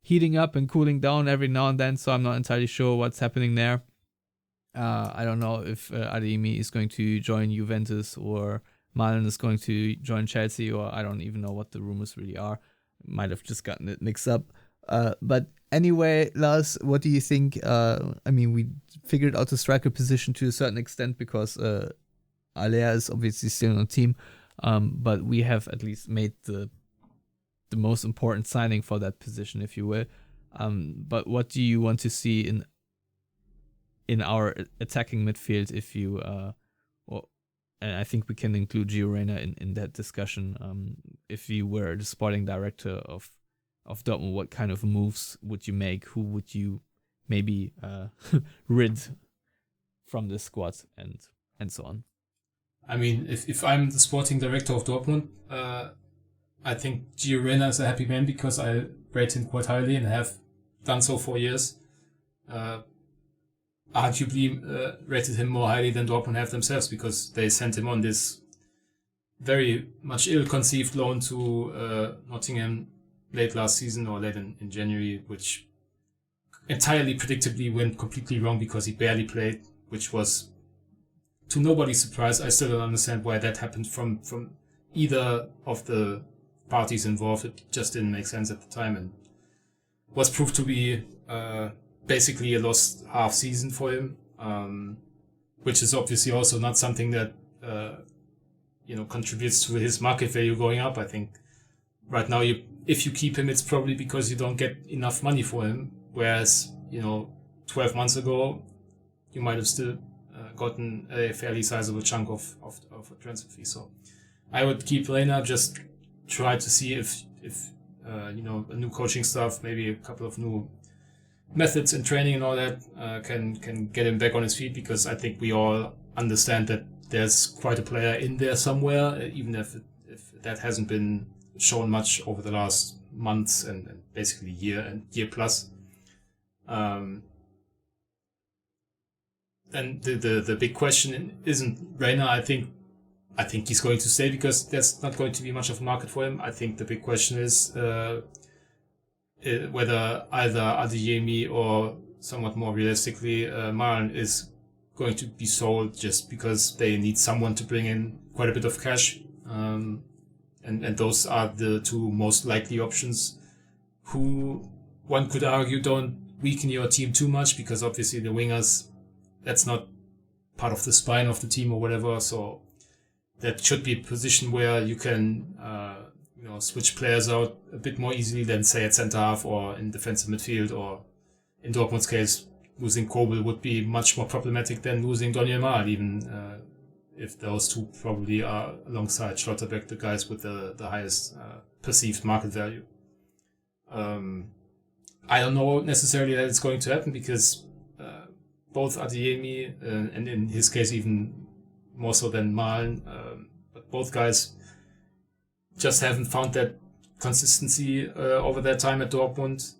heating up and cooling down every now and then, so I'm not entirely sure what's happening there. I don't know if Adeyemi is going to join Juventus or Malen is going to join Chelsea, or I don't even know what the rumors really are. Might have just gotten it mixed up. But anyway, Lars, what do you think? I mean, we figured out the striker position to a certain extent because Alea is obviously still on the team. But we have at least made the most important signing for that position, if you will. But what do you want to see in our attacking midfield if you and I think we can include Gio Reyna in that discussion. If you were the sporting director of Dortmund, what kind of moves would you make? Who would you maybe rid from the squad and so on? I mean, if I'm the sporting director of Dortmund, I think Gio Reyna is a happy man because I rate him quite highly and have done so for years. Arguably rated him more highly than Dortmund have themselves because they sent him on this very much ill-conceived loan to Nottingham late last season or late in January, which entirely predictably went completely wrong because he barely played, which was to nobody's surprise. I still don't understand why that happened from either of the parties involved. It just didn't make sense at the time and was proved to be basically a lost half season for him, which is obviously also not something that contributes to his market value going up. I think right now, if you keep him, it's probably because you don't get enough money for him. Whereas 12 months ago, you might have still gotten a fairly sizable chunk of a transfer fee. So I would keep Reyna, just try to see if a new coaching staff, maybe a couple of new methods and training and all that can get him back on his feet, because I think we all understand that there's quite a player in there somewhere, even if that hasn't been shown much over the last months and basically year plus. And the big question isn't Reyna. I think he's going to stay because there's not going to be much of a market for him. I think the big question is whether either Adeyemi or somewhat more realistically Malen is going to be sold just because they need someone to bring in quite a bit of cash. And those are the two most likely options, who one could argue don't weaken your team too much, because obviously the wingers, that's not part of the spine of the team or whatever. So that should be a position where you can switch players out a bit more easily than, say, at centre half or in defensive midfield, or in Dortmund's case, losing Kobel would be much more problematic than losing Daniel Mahal, even if those two probably are, alongside Schlotterbeck, the guys with the highest perceived market value. I don't know necessarily that it's going to happen, because both Adeyemi and in his case even more so than Malen, but both guys just haven't found that consistency over their time at Dortmund.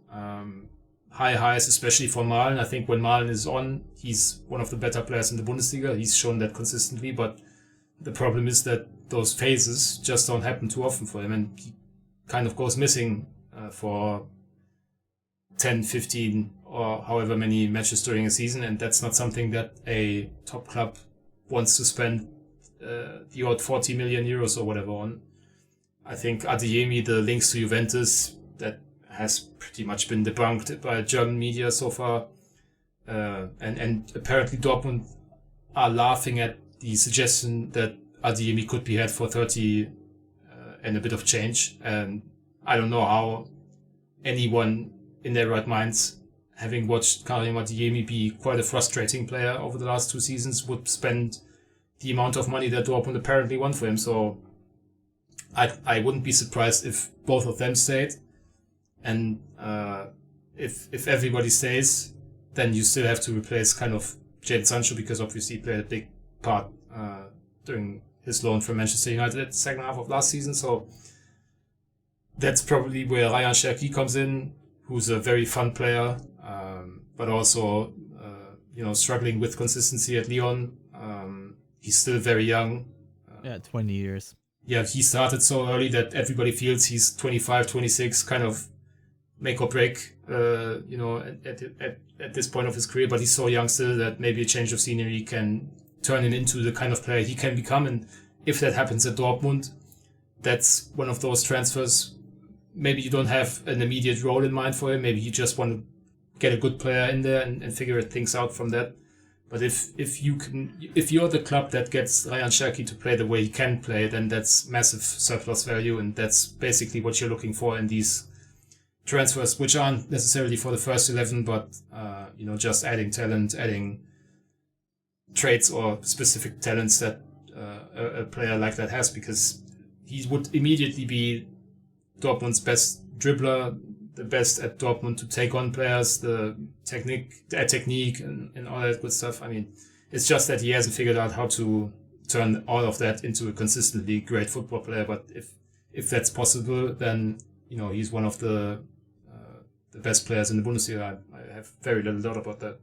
High highs, especially for Malen. I think when Malen is on, he's one of the better players in the Bundesliga. He's shown that consistently, but the problem is that those phases just don't happen too often for him, and he kind of goes missing for 10, 15, or however many matches during a season, and that's not something that a top club wants to spend the odd 40 million euros or whatever on. I think Adeyemi, the links to Juventus, that has pretty much been debunked by German media so far. And apparently Dortmund are laughing at the suggestion that Adeyemi could be had for 30 and a bit of change. And I don't know how anyone in their right minds, having watched Karim Adeyemi be quite a frustrating player over the last 2 seasons, would spend the amount of money that Dortmund apparently want for him. So I wouldn't be surprised if both of them stayed. And if everybody stays, then you still have to replace kind of Jadon Sancho, because obviously he played a big part during his loan from Manchester United at the second half of last season. So that's probably where Ryan Cherki comes in, who's a very fun player, but also struggling with consistency at Lyon. He's still very young. 20 years. Yeah, he started so early that everybody feels he's 25, 26, kind of make or break, at this point of his career. But he's so young still that maybe a change of scenery can turn him into the kind of player he can become. And if that happens at Dortmund, that's one of those transfers. Maybe you don't have an immediate role in mind for him. Maybe you just want to get a good player in there and figure things out from that. But if you're the club that gets Ryan Cherki to play the way he can play, then that's massive surplus value, and that's basically what you're looking for in these transfers, which aren't necessarily for the first 11, but just adding talent, adding traits or specific talents that a player like that has, because he would immediately be Dortmund's best dribbler, the best at Dortmund to take on players, the technique and all that good stuff. I mean, it's just that he hasn't figured out how to turn all of that into a consistently great football player. But if that's possible, then he's one of the best players in the Bundesliga. I have very little doubt about that.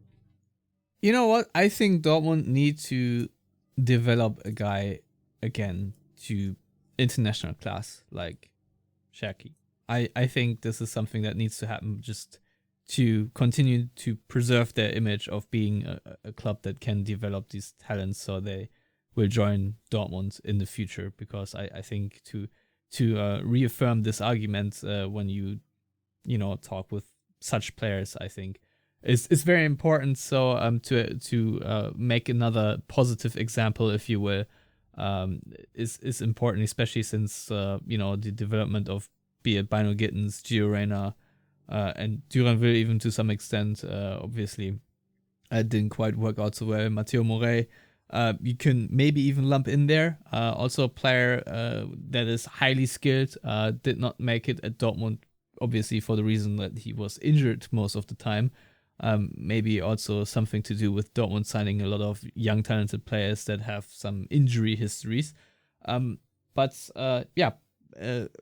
You know what? I think Dortmund need to develop a guy again to international class like Cherki. I think this is something that needs to happen just to continue to preserve their image of being a club that can develop these talents, so they will join Dortmund in the future. Because I think to reaffirm this argument when you talk with such players, I think is very important. So to make another positive example, if you will, is important, especially since the development of, be it Bino Gittens, Gio Reyna, and Duranville even to some extent, obviously didn't quite work out so well. Matteo Morey, you can maybe even lump in there. Also a player that is highly skilled, did not make it at Dortmund, obviously for the reason that he was injured most of the time. Maybe also something to do with Dortmund signing a lot of young talented players that have some injury histories.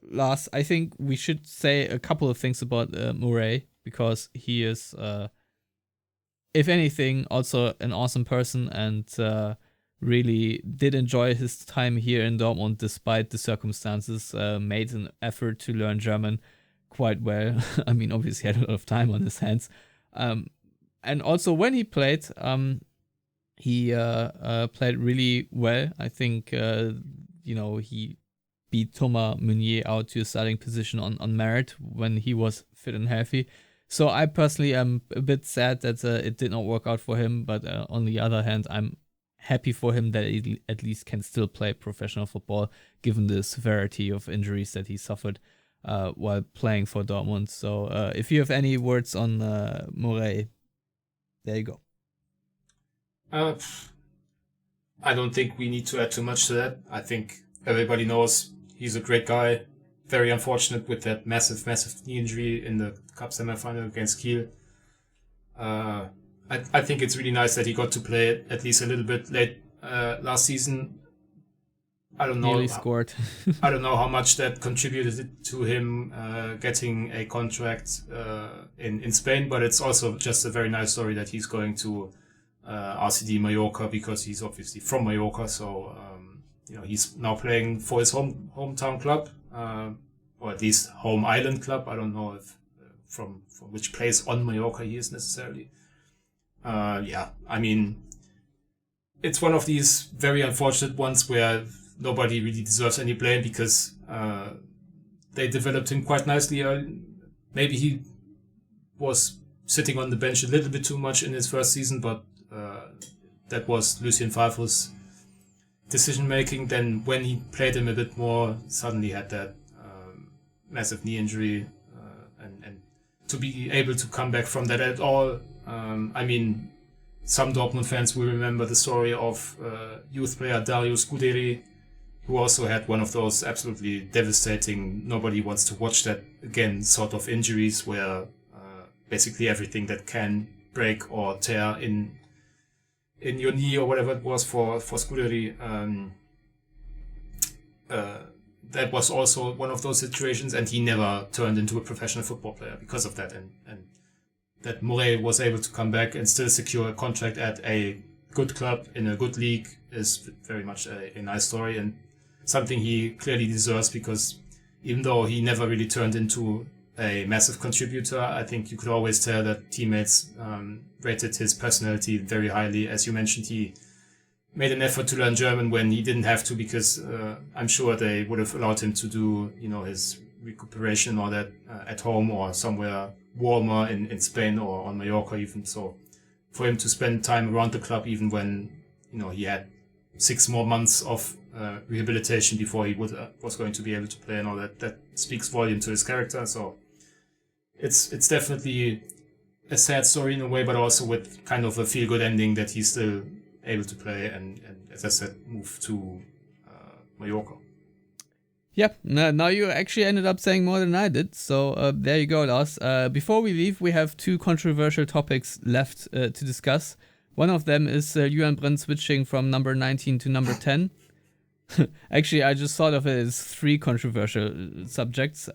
Lars, I think we should say a couple of things about Morey, because he is, if anything, also an awesome person, and really did enjoy his time here in Dortmund despite the circumstances, made an effort to learn German quite well. I mean, obviously he had a lot of time on his hands. And also when he played, he played really well. I think, he beat Thomas Meunier out to a starting position on merit when he was fit and healthy. So I personally am a bit sad that it did not work out for him. But on the other hand, I'm happy for him that he at least can still play professional football, given the severity of injuries that he suffered while playing for Dortmund. So if you have any words on Morey, there you go. I don't think we need to add too much to that. I think everybody knows he's a great guy. Very unfortunate with that massive knee injury in the Cup semifinal against Kiel. I think it's really nice that he got to play at least a little bit late last season. I don't know. Nearly scored. I don't know how much that contributed to him getting a contract in Spain, but it's also just a very nice story that he's going to RCD Mallorca because he's obviously from Mallorca. So he's now playing for his hometown club, or at least home island club. I don't know if from which place on Mallorca he is necessarily. I mean, it's one of these very unfortunate ones where nobody really deserves any blame because they developed him quite nicely. Maybe he was sitting on the bench a little bit too much in his first season, but that was Lucien Favre's decision making. Then when he played him a bit more, suddenly had that massive knee injury, and to be able to come back from that at all. I mean, some Dortmund fans will remember the story of youth player Dario Scuderi, who also had one of those absolutely devastating, nobody wants to watch that again sort of injuries where basically everything that can break or tear in your knee or whatever it was for Scuderi, that was also one of those situations, and he never turned into a professional football player because of that. And that Morey was able to come back and still secure a contract at a good club in a good league is very much a nice story and something he clearly deserves, because even though he never really turned into a massive contributor, I think you could always tell that teammates rated his personality very highly. As you mentioned, he made an effort to learn German when he didn't have to, because I'm sure they would have allowed him to do, his recuperation or that at home or somewhere warmer in Spain or on Mallorca even. So for him to spend time around the club, even when, he had 6 more months of rehabilitation before he was going to be able to play and all that speaks volume to his character. So it's definitely a sad story in a way, but also with kind of a feel-good ending that he's still able to play and as I said, move to Mallorca. Yep, now you actually ended up saying more than I did, so there you go, Lars. Before we leave, we have 2 controversial topics left to discuss. One of them is Julian Brandt switching from number 19 to number 10. Actually, I just thought of it as 3 controversial subjects.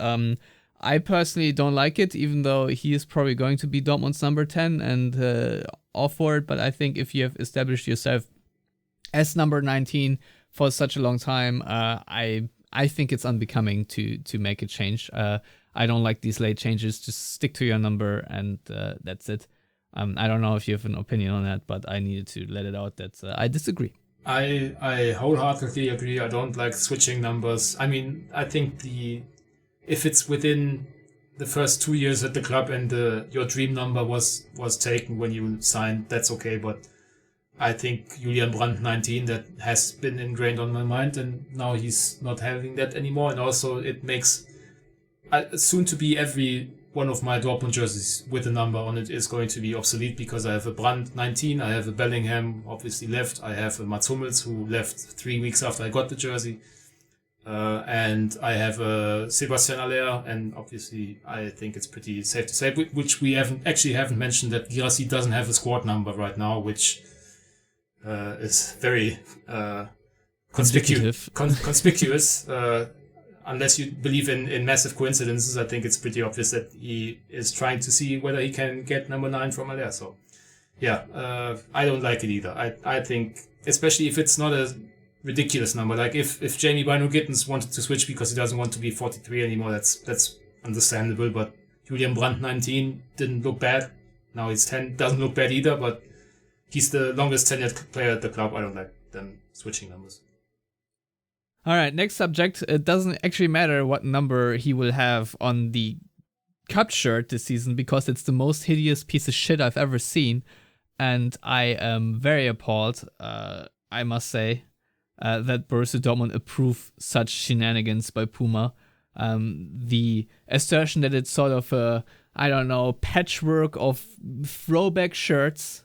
I personally don't like it, even though he is probably going to be Dortmund's number 10 and all for it. But I think if you have established yourself as number 19 for such a long time, I think it's unbecoming to make a change. I don't like these late changes. Just stick to your number and that's it. I don't know if you have an opinion on that, but I needed to let it out that I disagree. I wholeheartedly agree. I don't like switching numbers. I mean, I think if it's within the first 2 years at the club and your dream number was taken when you signed, that's okay. But I think Julian Brandt 19, that has been ingrained on my mind, and now he's not having that anymore. And also it makes soon to be every one of my Dortmund jerseys with a number on it is going to be obsolete, because I have a Brandt 19, I have a Bellingham, obviously left, I have a Mats Hummels, who left 3 weeks after I got the jersey, and I have a Sebastian Aller, and obviously I think it's pretty safe to say, which we haven't mentioned, that Guirassy doesn't have a squad number right now, which is very conspicuous. Unless you believe in massive coincidences, I think it's pretty obvious that he is trying to see whether he can get number 9 from Aller. So, yeah, I don't like it either. I think, especially if it's not a ridiculous number, like if Jamie Bino Gittens wanted to switch because he doesn't want to be 43 anymore, that's understandable. But Julian Brandt, 19, didn't look bad. Now he's 10, doesn't look bad either, but he's the longest tenured player at the club. I don't like them switching numbers. All right, next subject. It doesn't actually matter what number he will have on the cup shirt this season because it's the most hideous piece of shit I've ever seen. And I am very appalled, I must say, that Borussia Dortmund approve such shenanigans by Puma. The assertion that it's sort of a, I don't know, patchwork of throwback shirts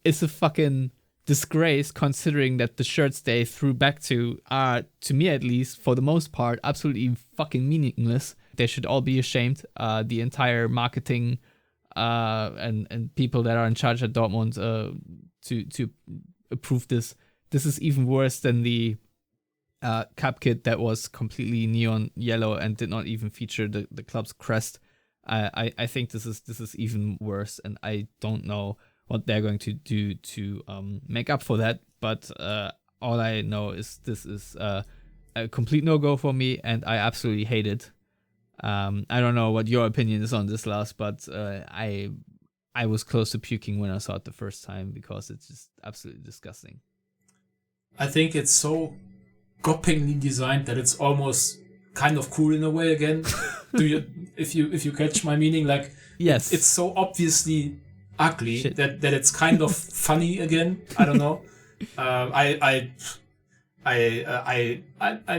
is a fucking disgrace, considering that the shirts they threw back to are, to me at least, for the most part, absolutely fucking meaningless. They should all be ashamed. The entire marketing and people that are in charge at Dortmund to approve this. This is even worse than the cup kit that was completely neon yellow and did not even feature the club's crest. I think this is even worse, and I don't know what they're going to do to make up for that. But all I know is this is a complete no-go for me, and I absolutely hate it. I don't know what your opinion is on this, Lars, but I was close to puking when I saw it the first time because it's just absolutely disgusting. I think it's so gopingly designed that it's almost kind of cool in a way again. If you catch my meaning, like yes, it's so obviously ugly that it's kind of funny again. I don't know. I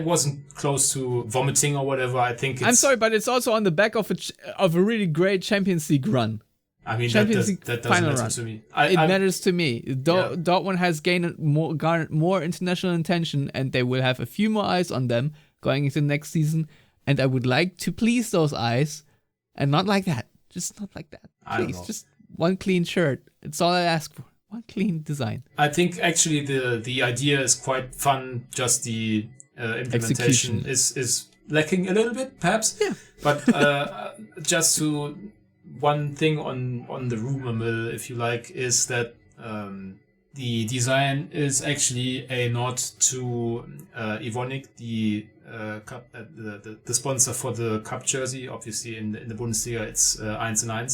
wasn't close to vomiting or whatever. I think it's, I'm sorry, but it's also on the back of a really great Champions League run. I mean, Champions League that doesn't final matter run. to me. It matters to me. Dortmund has garnered more international attention, and they will have a few more eyes on them going into next season. And I would like to please those eyes, and not like that. Just not like that. Please, just one clean shirt. It's all I ask for. One clean design. I think actually the idea is quite fun. Just the implementation is lacking a little bit, perhaps. Yeah. But just to one thing on the rumor mill, if you like, is that the design is actually a nod to Evonik, the cup, the sponsor for the cup jersey. Obviously, in the Bundesliga, it's 1 and 1.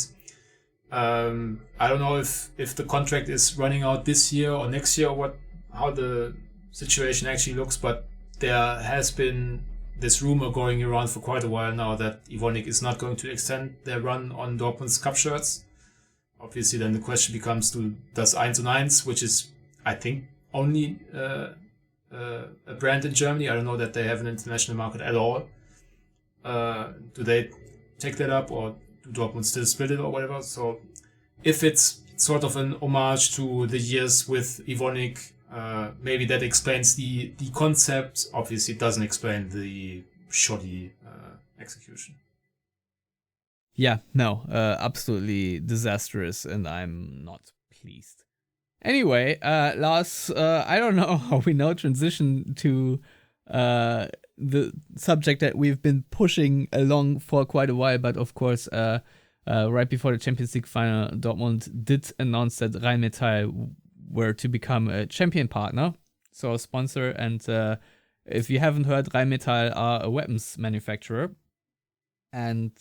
I don't know if the contract is running out this year or next year, or how the situation actually looks, but there has been this rumor going around for quite a while now that Evonik is not going to extend their run on Dortmund's cup shirts. Obviously, then the question becomes, does 1 and 1, which is, I think, only a brand in Germany. I don't know that they have an international market at all. Do they take that up, or do Dortmund still split it or whatever? So if it's sort of an homage to the years with Evonik, maybe that explains the concept. Obviously, it doesn't explain the shoddy execution. Yeah, no, absolutely disastrous, and I'm not pleased. Anyway, Lars, I don't know how we now transition to the subject that we've been pushing along for quite a while, but of course, right before the Champions League final, Dortmund did announce that Rheinmetall were to become a champion partner, so a sponsor. And if you haven't heard, Rheinmetall are a weapons manufacturer. And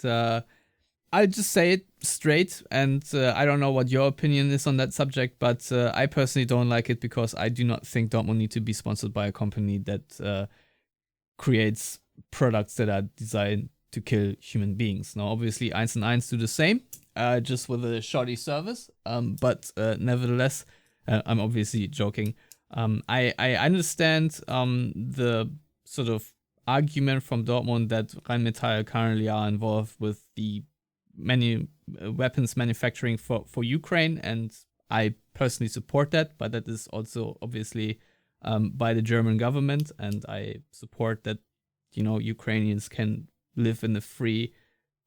I'll just say it straight, and I don't know what your opinion is on that subject, but I personally don't like it because I do not think Dortmund need to be sponsored by a company that creates products that are designed to kill human beings. Now, obviously, 1 and 1 do the same, just with a shoddy service, but nevertheless, I'm obviously joking. I understand the sort of argument from Dortmund that Rheinmetall currently are involved with the many weapons manufacturing for Ukraine, and I personally support that, but that is also obviously by the German government, and I support that, Ukrainians can live in a free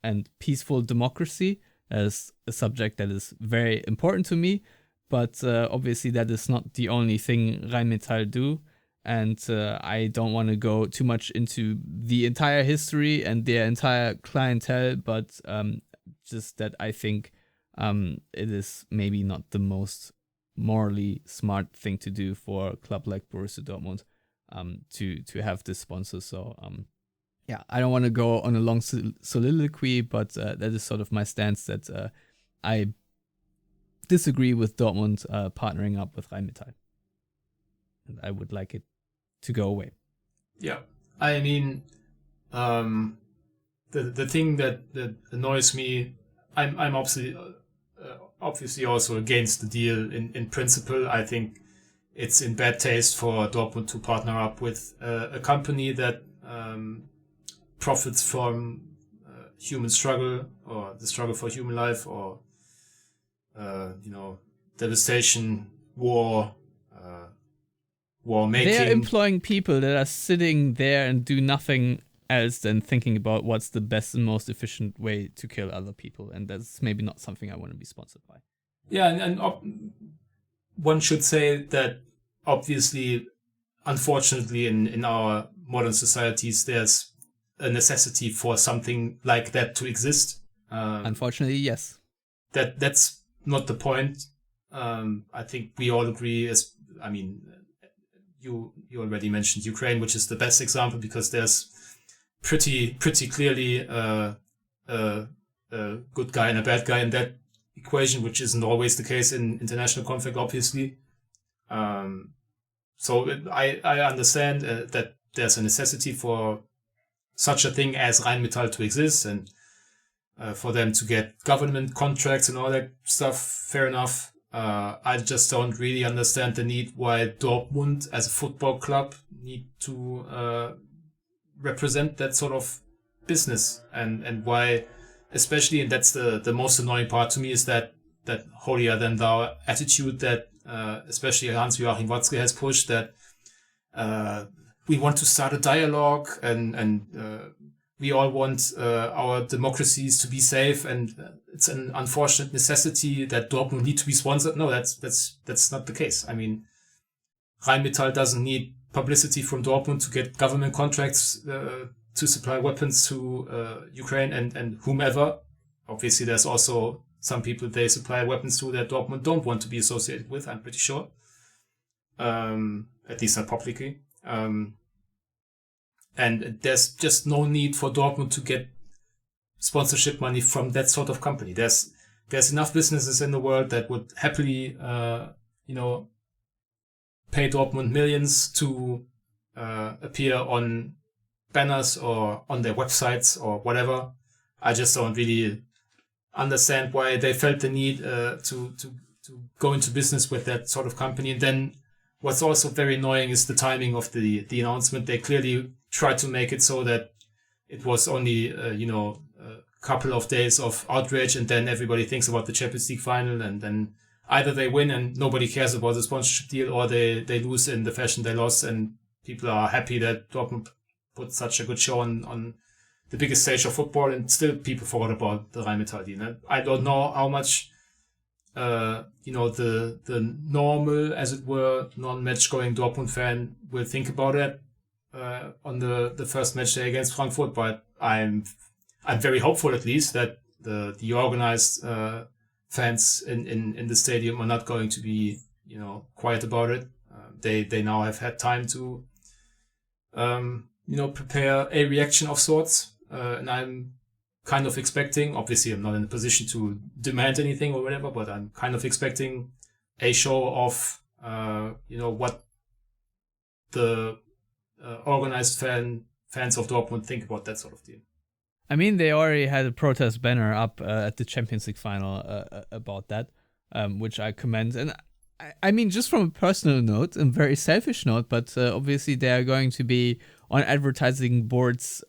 and peaceful democracy, as a subject that is very important to me. But obviously that is not the only thing Rheinmetall do, and I don't want to go too much into the entire history and their entire clientele, but just that I think it is maybe not the most morally smart thing to do for a club like Borussia Dortmund to have this sponsor. So Yeah, I don't want to go on a long soliloquy, but that is sort of my stance that I disagree with Dortmund partnering up with Rheinmetall. And I would like it to go away. Yeah, I mean, the thing that annoys me, I'm obviously also against the deal in principle. I think it's in bad taste for Dortmund to partner up with a company that profits from human struggle or the struggle for human life or devastation, war making. They are employing people that are sitting there and do nothing else than thinking about what's the best and most efficient way to kill other people, and that's maybe not something I want to be sponsored by. Yeah, and one should say that obviously, unfortunately, in our modern societies, there's a necessity for something like that to exist. Unfortunately, yes. That's not the point. I think we all agree. You already mentioned Ukraine, which is the best example because there's pretty clearly a good guy and a bad guy in that equation, which isn't always the case in international conflict, obviously. So I understand that there's a necessity for such a thing as Rheinmetall to exist and for them to get government contracts and all that stuff. Fair enough. I just don't really understand the need why Dortmund as a football club need to represent that sort of business and why, especially, and that's the most annoying part to me, is that holier than thou attitude that especially Hans-Joachim Watzke has pushed, that we want to start a dialogue and we all want our democracies to be safe, and it's an unfortunate necessity that Dortmund need to be sponsored. No, that's not the case. I mean, Rheinmetall doesn't need publicity from Dortmund to get government contracts to supply weapons to Ukraine and whomever. Obviously, there's also some people they supply weapons to that Dortmund don't want to be associated with, I'm pretty sure. At least not publicly. And there's just no need for Dortmund to get sponsorship money from that sort of company. There's enough businesses in the world that would happily, pay Dortmund millions to appear on banners or on their websites or whatever. I just don't really understand why they felt the need to go into business with that sort of company. And then what's also very annoying is the timing of the announcement. They clearly tried to make it so that it was only a couple of days of outrage, and then everybody thinks about the Champions League final, and then either they win and nobody cares about the sponsorship deal, or they lose in the fashion they lost, and people are happy that Dortmund put such a good show on the biggest stage of football, and still people forgot about the Rheinmetall deal. I don't know how much the normal, as it were, non-match going Dortmund fan will think about it on the first match day against Frankfurt, but I'm very hopeful, at least, that the organized fans in the stadium are not going to be quiet about it. They now have had time to prepare a reaction of sorts, and I'm kind of expecting, obviously I'm not in a position to demand anything or whatever, but I'm kind of expecting a show of what the organized fans of Dortmund think about that sort of deal. I mean, they already had a protest banner up at the Champions League final about that, which I commend. And I mean, just from a personal note, a very selfish note, but obviously they are going to be on advertising boards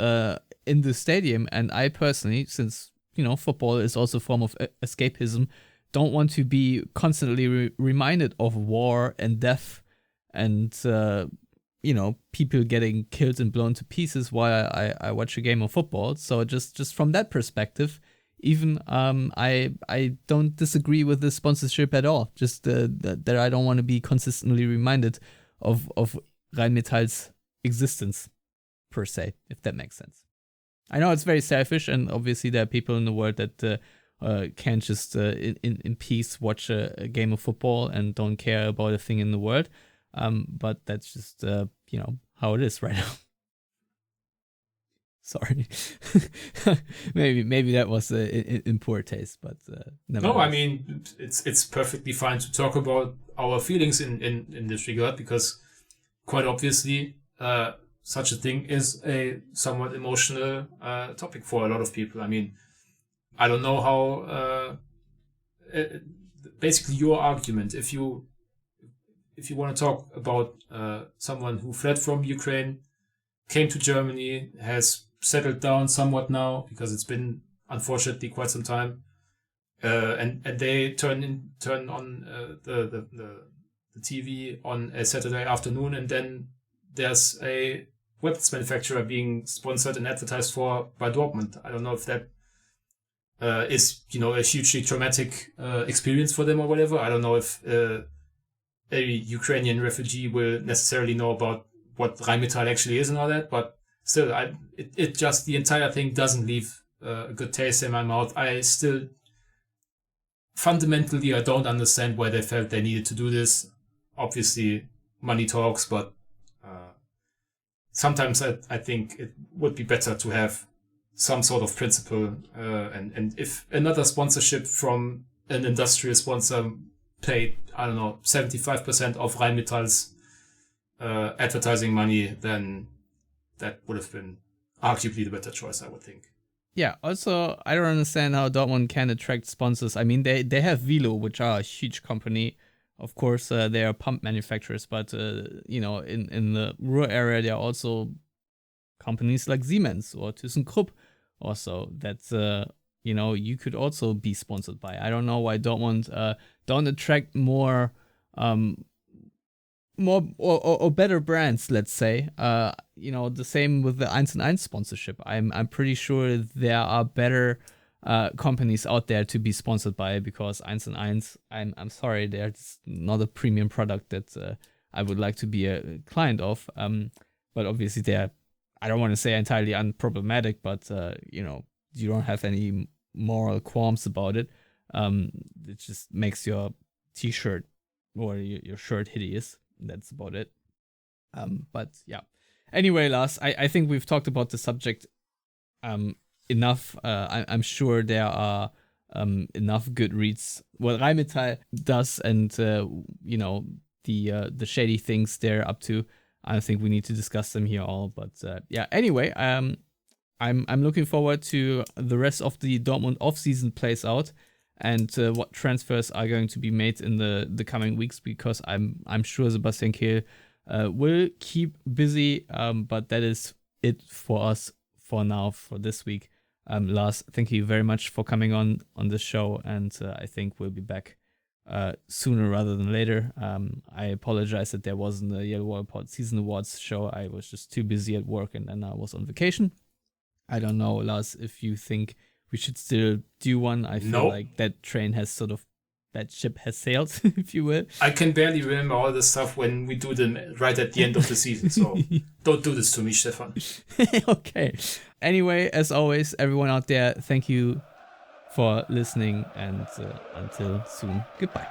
in the stadium. And I personally, since, football is also a form of escapism, don't want to be constantly reminded of war and death and, people getting killed and blown to pieces while I watch a game of football. So just from that perspective, even I don't disagree with the sponsorship at all. Just that I don't want to be consistently reminded of Rheinmetall's existence per se, if that makes sense. I know it's very selfish, and obviously there are people in the world that can't just in peace watch a game of football and don't care about a thing in the world. But that's just how it is right now. Sorry. maybe that was in poor taste, but no, I mean it's perfectly fine to talk about our feelings in this regard, because quite obviously such a thing is a somewhat emotional topic for a lot of people. I mean, I don't know how basically your argument, if you want to talk about someone who fled from Ukraine, came to Germany, has settled down somewhat now, because it's been unfortunately quite some time, and they turn on the TV on a Saturday afternoon, and then there's a weapons manufacturer being sponsored and advertised for by Dortmund. I don't know if that is a hugely traumatic experience for them or whatever. I don't know if a Ukrainian refugee will necessarily know about what Rheinmetall actually is and all that, but still, it just, the entire thing doesn't leave a good taste in my mouth. I still, fundamentally, I don't understand why they felt they needed to do this. Obviously, money talks, but sometimes I think it would be better to have some sort of principle, and if another sponsorship from an industrial sponsor paid, I don't know, 75% of Rheinmetall's advertising money, then that would have been arguably the better choice, I would think. Yeah, also, I don't understand how Dortmund can attract sponsors. I mean, they have Velo, which are a huge company. Of course, they are pump manufacturers, but, in the rural area, there are also companies like Siemens or ThyssenKrupp also that, you could also be sponsored by. I don't know why Dortmund don't attract more or better brands, let's say. The same with the 1 and 1 sponsorship. I'm pretty sure there are better companies out there to be sponsored by, because 1 and 1, I'm sorry, they're just not a premium product that I would like to be a client of. But obviously they're, I don't want to say entirely unproblematic, but you don't have any moral qualms about it. It just makes your t-shirt or your shirt hideous. That's about it. But yeah. Anyway, Lars, I think we've talked about the subject enough. I'm sure there are enough good reads what Rheinmetall does, and the shady things they're up to. I don't think we need to discuss them here all. But yeah. Anyway, I'm looking forward to the rest of the Dortmund off-season plays out, and what transfers are going to be made in the coming weeks, because I'm sure Sebastian Kehl will keep busy, but that is it for us for now, for this week. Lars, thank you very much for coming on this show, and I think we'll be back sooner rather than later. I apologize that there wasn't a Yellow Wall Pod Season Awards show. I was just too busy at work, and then I was on vacation. I don't know, Lars, if you think we should still do one. I feel like that train has that ship has sailed, if you will. I can barely remember all the stuff when we do them right at the end of the season, so don't do this to me, Stefan. Okay. Anyway, as always, everyone out there, thank you for listening, and until soon, goodbye.